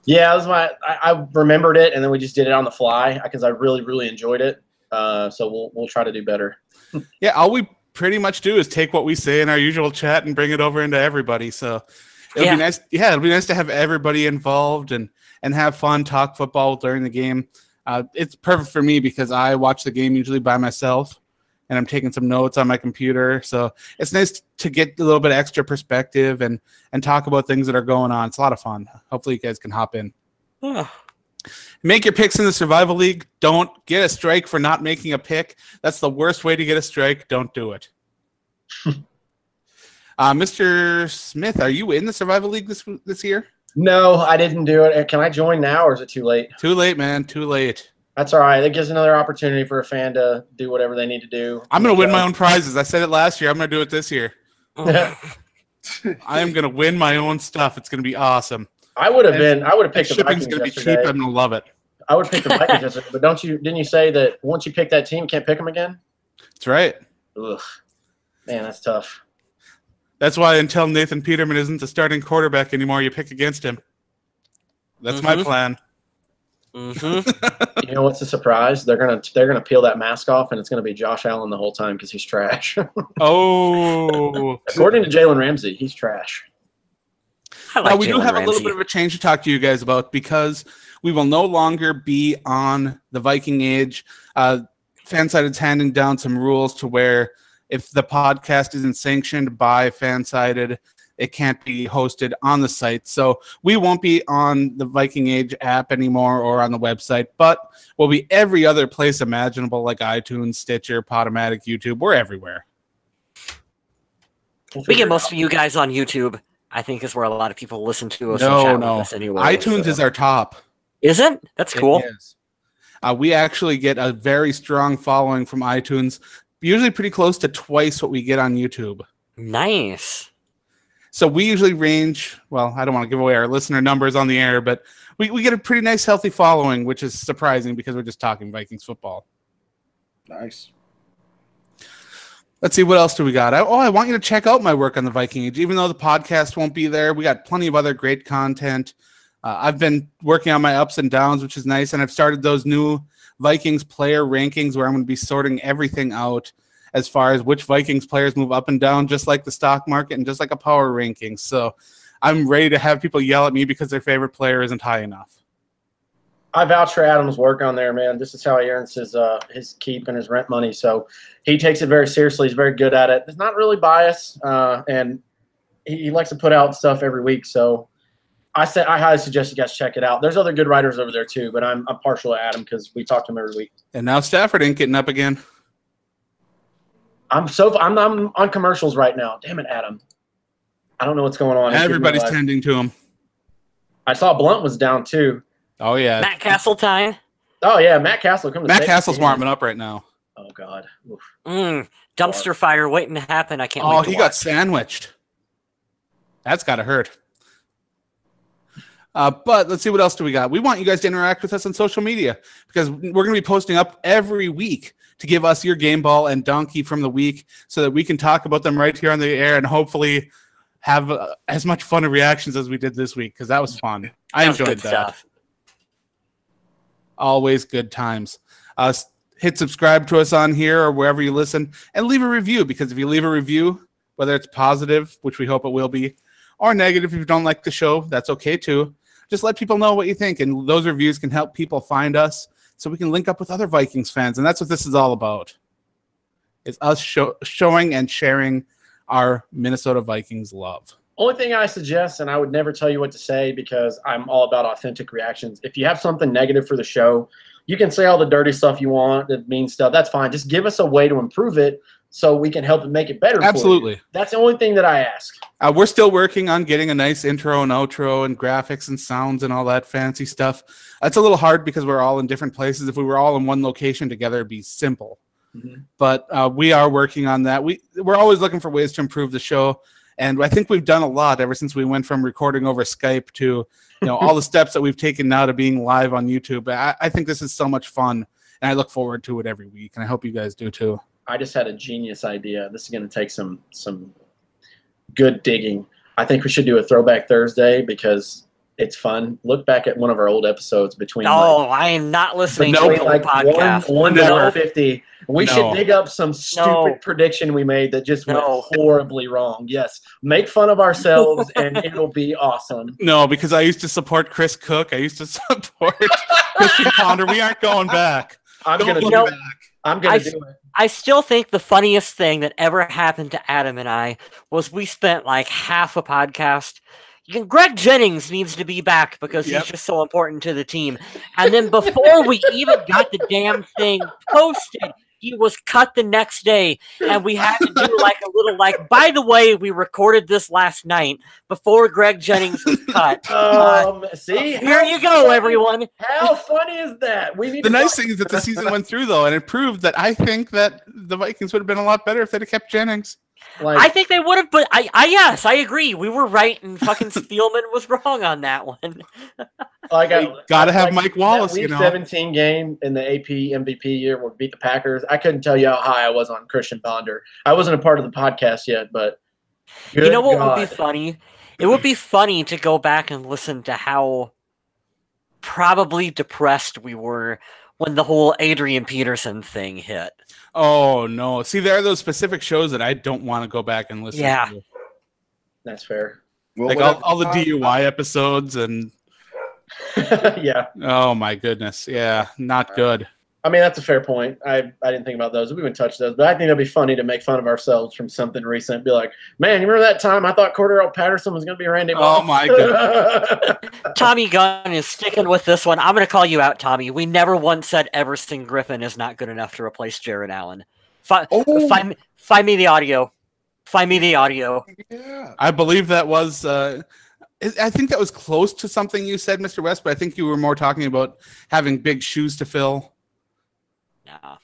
Yeah, it was I remembered it, and then we just did it on the fly because I really, really enjoyed it. So we'll try to do better. Yeah, all we pretty much do is take what we say in our usual chat and bring it over into everybody. So it'll be nice. Yeah, it'll be nice to have everybody involved and have fun, talk football during the game. It's perfect for me because I watch the game usually by myself, and I'm taking some notes on my computer. So it's nice to get a little bit of extra perspective and talk about things that are going on. It's a lot of fun. Hopefully you guys can hop in. Make your picks in the Survival League. Don't get a strike for not making a pick. That's the worst way to get a strike. Don't do it. Mr. Smith, are you in the Survival League this year? No, I didn't do it. Can I join now, or is it too late? Too late, man. Too late. That's all right. That gives another opportunity for a fan to do whatever they need to do. I'm going to win my own prizes. I said it last year. I'm going to do it this year. I am going to win my own stuff. It's going to be awesome. I would have picked the shipping's Vikings going to be yesterday. cheap. I'm going to love it. I would pick the Vikings yesterday, but didn't you say that once you pick that team, you can't pick them again? That's right. Ugh. Man, that's tough. That's why until Nathan Peterman isn't the starting quarterback anymore, you pick against him. That's my plan. You know what's a surprise? They're gonna peel that mask off, and it's gonna be Josh Allen the whole time because he's trash. Oh, according to Jalen Ramsey, he's trash. We do have a little bit of a change to talk to you guys about because we will no longer be on the Viking Age. Fansided's handing down some rules to where if the podcast isn't sanctioned by Fansided, it can't be hosted on the site. So we won't be on the Viking Age app anymore or on the website, but we'll be every other place imaginable like iTunes, Stitcher, PodOMatic, YouTube. We're everywhere. We get most of you guys on YouTube, I think, is where a lot of people listen to us. No. Us anyway, iTunes is our top. Is it? That's cool. It is. We actually get a very strong following from iTunes, usually pretty close to twice what we get on YouTube. Nice. So we usually range, well, I don't want to give away our listener numbers on the air, but we get a pretty nice, healthy following, which is surprising because we're just talking Vikings football. Nice. Let's see, what else do we got? I want you to check out my work on the Viking Age. Even though the podcast won't be there, we got plenty of other great content. I've been working on my ups and downs, which is nice, and I've started those new Vikings player rankings where I'm going to be sorting everything out as far as which Vikings players move up and down, just like the stock market and just like a power ranking. So I'm ready to have people yell at me because their favorite player isn't high enough. I vouch for Adam's work on there, man. This is how he earns his keep and his rent money. So he takes it very seriously. He's very good at it. It's not really biased, and he likes to put out stuff every week. So I highly suggest you guys check it out. There's other good writers over there too, but I'm partial to Adam because we talk to him every week. And now Stafford ain't getting up again. I'm on commercials right now. Damn it, Adam. I don't know what's going on. Everybody's tending to him. I saw Blunt was down too. Oh yeah. Matt Castletine. Oh yeah, Matt Castle. Matt Castle's warming up right now. Oh God. Dumpster fire waiting to happen. I can't. Oh, he got sandwiched. That's gotta hurt. But let's see, what else do we got? We want you guys to interact with us on social media because we're going to be posting up every week to give us your game ball and donkey from the week so that we can talk about them right here on the air and hopefully have as much fun and reactions as we did this week because that was fun. I enjoyed that. Stuff. Always good times. Hit subscribe to us on here or wherever you listen and leave a review because if you leave a review, whether it's positive, which we hope it will be, or negative if you don't like the show, that's okay too. Just let people know what you think, and those reviews can help people find us so we can link up with other Vikings fans, and that's what this is all about. It's us showing and sharing our Minnesota Vikings love. Only thing I suggest, and I would never tell you what to say because I'm all about authentic reactions. If you have something negative for the show, you can say all the dirty stuff you want, the mean stuff. That's fine. Just give us a way to improve it so we can help it make it better. Absolutely. For you. That's the only thing that I ask. We're still working on getting a nice intro and outro and graphics and sounds and all that fancy stuff. It's a little hard because we're all in different places. If we were all in one location together, it'd be simple. Mm-hmm. But we are working on that. We're always looking for ways to improve the show. And I think we've done a lot ever since we went from recording over Skype to all the steps that we've taken now to being live on YouTube. I think this is so much fun, and I look forward to it every week, and I hope you guys do too. I just had a genius idea. This is going to take some good digging. I think we should do a Throwback Thursday because it's fun. Look back at one of our old episodes between. I am not listening to between the like podcast. 1 to 50. We should dig up some stupid No. prediction we made that just went No. horribly wrong. Yes, make fun of ourselves and it'll be awesome. No, because I used to support Chris Cook. I used to support Christian Ponder. We aren't going back. I'm gonna do back. it. I'm gonna do it. I still think the funniest thing that ever happened to Adam and I was we spent like half a podcast. Greg Jennings needs to be back because he's just so important to the team. And then before we even got the damn thing posted, he was cut the next day. And we had to do like a little by the way, we recorded this last night before Greg Jennings was cut. See? Here you go, everyone. How funny is that? We need The nice thing is that the season went through, though, and it proved that I think that the Vikings would have been a lot better if they'd have kept Jennings. I think they would have, but yes, I agree. We were right, and fucking Spielman was wrong on that one. Gotta have Mike Wallace, Week 17 game in the AP MVP year where we beat the Packers. I couldn't tell you how high I was on Christian Ponder. I wasn't a part of the podcast yet, but you know what would be funny? It would be funny to go back and listen to how probably depressed we were when the whole Adrian Peterson thing hit. Oh, no. See, there are those specific shows that I don't want to go back and listen to. That's fair. Well, like all the DUI episodes and... yeah. Oh, my goodness. Yeah, not good. I mean, that's a fair point. I didn't think about those. We wouldn't touch those. But I think it'd be funny to make fun of ourselves from something recent. Be like, man, you remember that time I thought Cordero Patterson was going to be Randy Moss? Oh, my God. Tommy Gunn is sticking with this one. I'm going to call you out, Tommy. We never once said Everson Griffin is not good enough to replace Jared Allen. Find me the audio. Find me the audio. Yeah. I believe that was... I think that was close to something you said, Mr. West, but I think you were more talking about having big shoes to fill. Nah.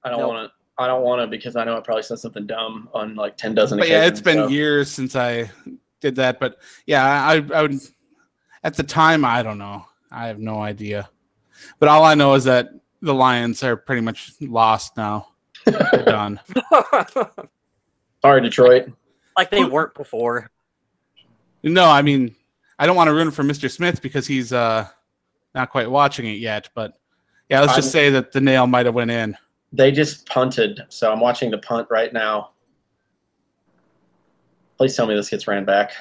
I don't want to because I know I probably said something dumb on like 10 dozen But occasions. yeah, it's been years since I did that. But yeah, I would at the time, I don't know. I have no idea. But all I know is that the Lions are pretty much lost now. They're done. Sorry, Detroit. Like they weren't before. No, I mean, I don't want to ruin it for Mr. Smith because he's not quite watching it yet. But yeah, let's just say that the nail might have went in. They just punted, so I'm watching the punt right now. Please tell me this gets ran back.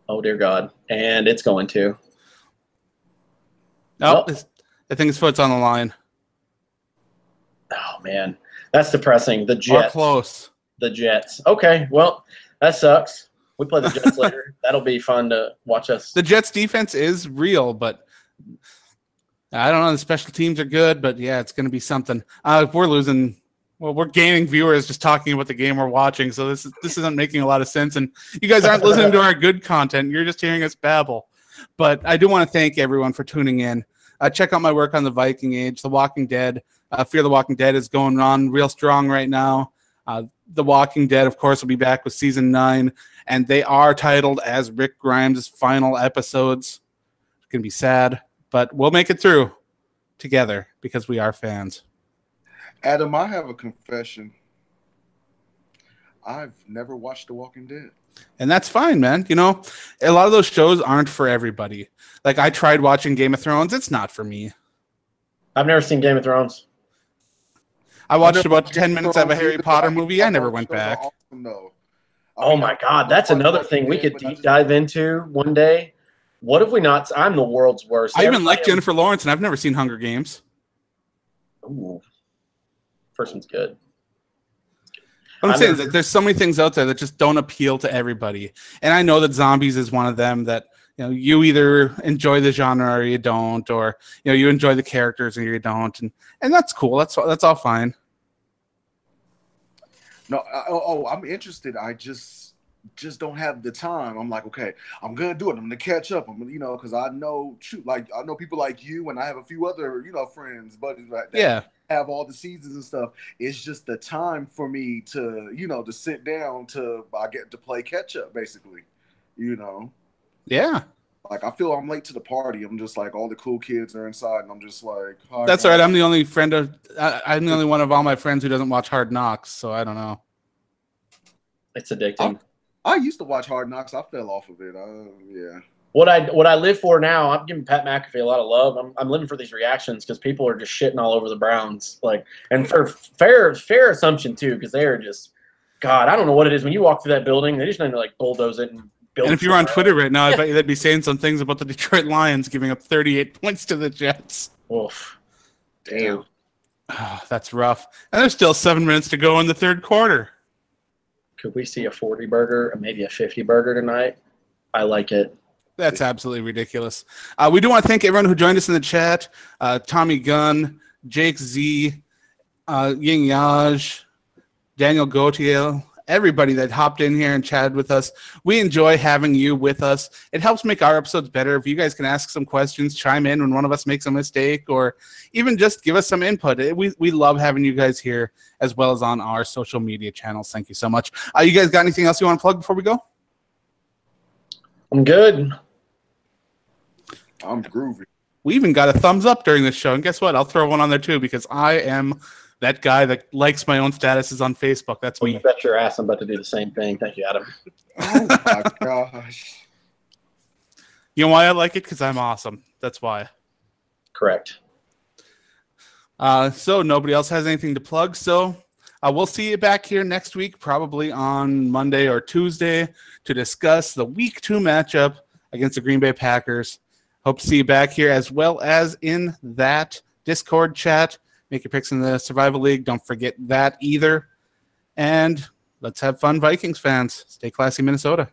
Oh, dear God. And it's going to. Oh, I think his foot's on the line. Oh, man. That's depressing. The Jets. Or close. The Jets. Okay, well, that sucks. We play the Jets later. That'll be fun to watch us. The Jets defense is real, but I don't know. The special teams are good, but yeah, it's going to be something. We're losing. Well, we're gaining viewers just talking about the game we're watching, so this isn't making a lot of sense. And you guys aren't listening to our good content. You're just hearing us babble. But I do want to thank everyone for tuning in. Check out my work on the Viking Age, The Walking Dead. Fear the Walking Dead is going on real strong right now. The Walking Dead, of course, will be back with season 9, and they are titled as Rick Grimes' final episodes. It's going to be sad, but we'll make it through together because we are fans. Adam, I have a confession. I've never watched The Walking Dead. And that's fine, man. You know, a lot of those shows aren't for everybody. Like, I tried watching Game of Thrones. It's not for me. I've never seen Game of Thrones. I watched about 10 minutes of a Harry Potter movie. I never went back. Oh, my God. That's another thing we could deep dive into one day. What if we not? I'm the world's worst. I even like Jennifer Lawrence, and I've never seen Hunger Games. Ooh. First one's good. What I'm saying is that there's so many things out there that just don't appeal to everybody. And I know that zombies is one of them that, you know, you either enjoy the genre or you don't, or, you know, you enjoy the characters or you don't. And that's cool. That's all fine. No, I'm interested. I just don't have the time. I'm like, okay, I'm gonna do it. I'm gonna catch up. Because I know, I know people like you, and I have a few other, friends, buddies like that. Have all the seasons and stuff. It's just the time for me to, to sit down I get to play catch up, basically. Yeah. Like, I feel I'm late to the party. I'm just like, all the cool kids are inside, and I'm just like, hi, That's guys. all right. I'm the only friend of. I'm the only one of all my friends who doesn't watch Hard Knocks, so I don't know. It's addicting. I used to watch Hard Knocks. I fell off of it. Yeah. What I live for now, I'm giving Pat McAfee a lot of love. I'm living for these reactions because people are just shitting all over the Browns. Like, and for fair assumption too, because they are just, God, I don't know what it is. When you walk through that building, they just need to like bulldoze it and build. And if you're on Twitter right now, I bet you they'd be saying some things about the Detroit Lions giving up 38 points to the Jets. Oof. Damn. Oh, that's rough. And there's still 7 minutes to go in the third quarter. Could we see a 40 burger or maybe a 50 burger tonight? I like it. That's absolutely ridiculous. We do want to thank everyone who joined us in the chat. Tommy Gunn, Jake Z, Ying Yaj, Daniel Gautier, everybody that hopped in here and chatted with us. We enjoy having you with us. It helps make our episodes better. If you guys can ask some questions, chime in when one of us makes a mistake, or even just give us some input. We love having you guys here, as well as on our social media channels. Thank you so much. You guys got anything else you want to plug before we go? I'm good. I'm groovy. We even got a thumbs up during this show. And guess what? I'll throw one on there too, because I am that guy that likes my own statuses on Facebook. That's me. You bet your ass I'm about to do the same thing. Thank you, Adam. Oh, my gosh. You know why I like it? Because I'm awesome. That's why. Correct. So nobody else has anything to plug. So we'll see you back here next week, probably on Monday or Tuesday, to discuss the Week 2 matchup against the Green Bay Packers. Hope to see you back here, as well as in that Discord chat. Make your picks in the Survival League. Don't forget that either. And let's have fun, Vikings fans. Stay classy, Minnesota.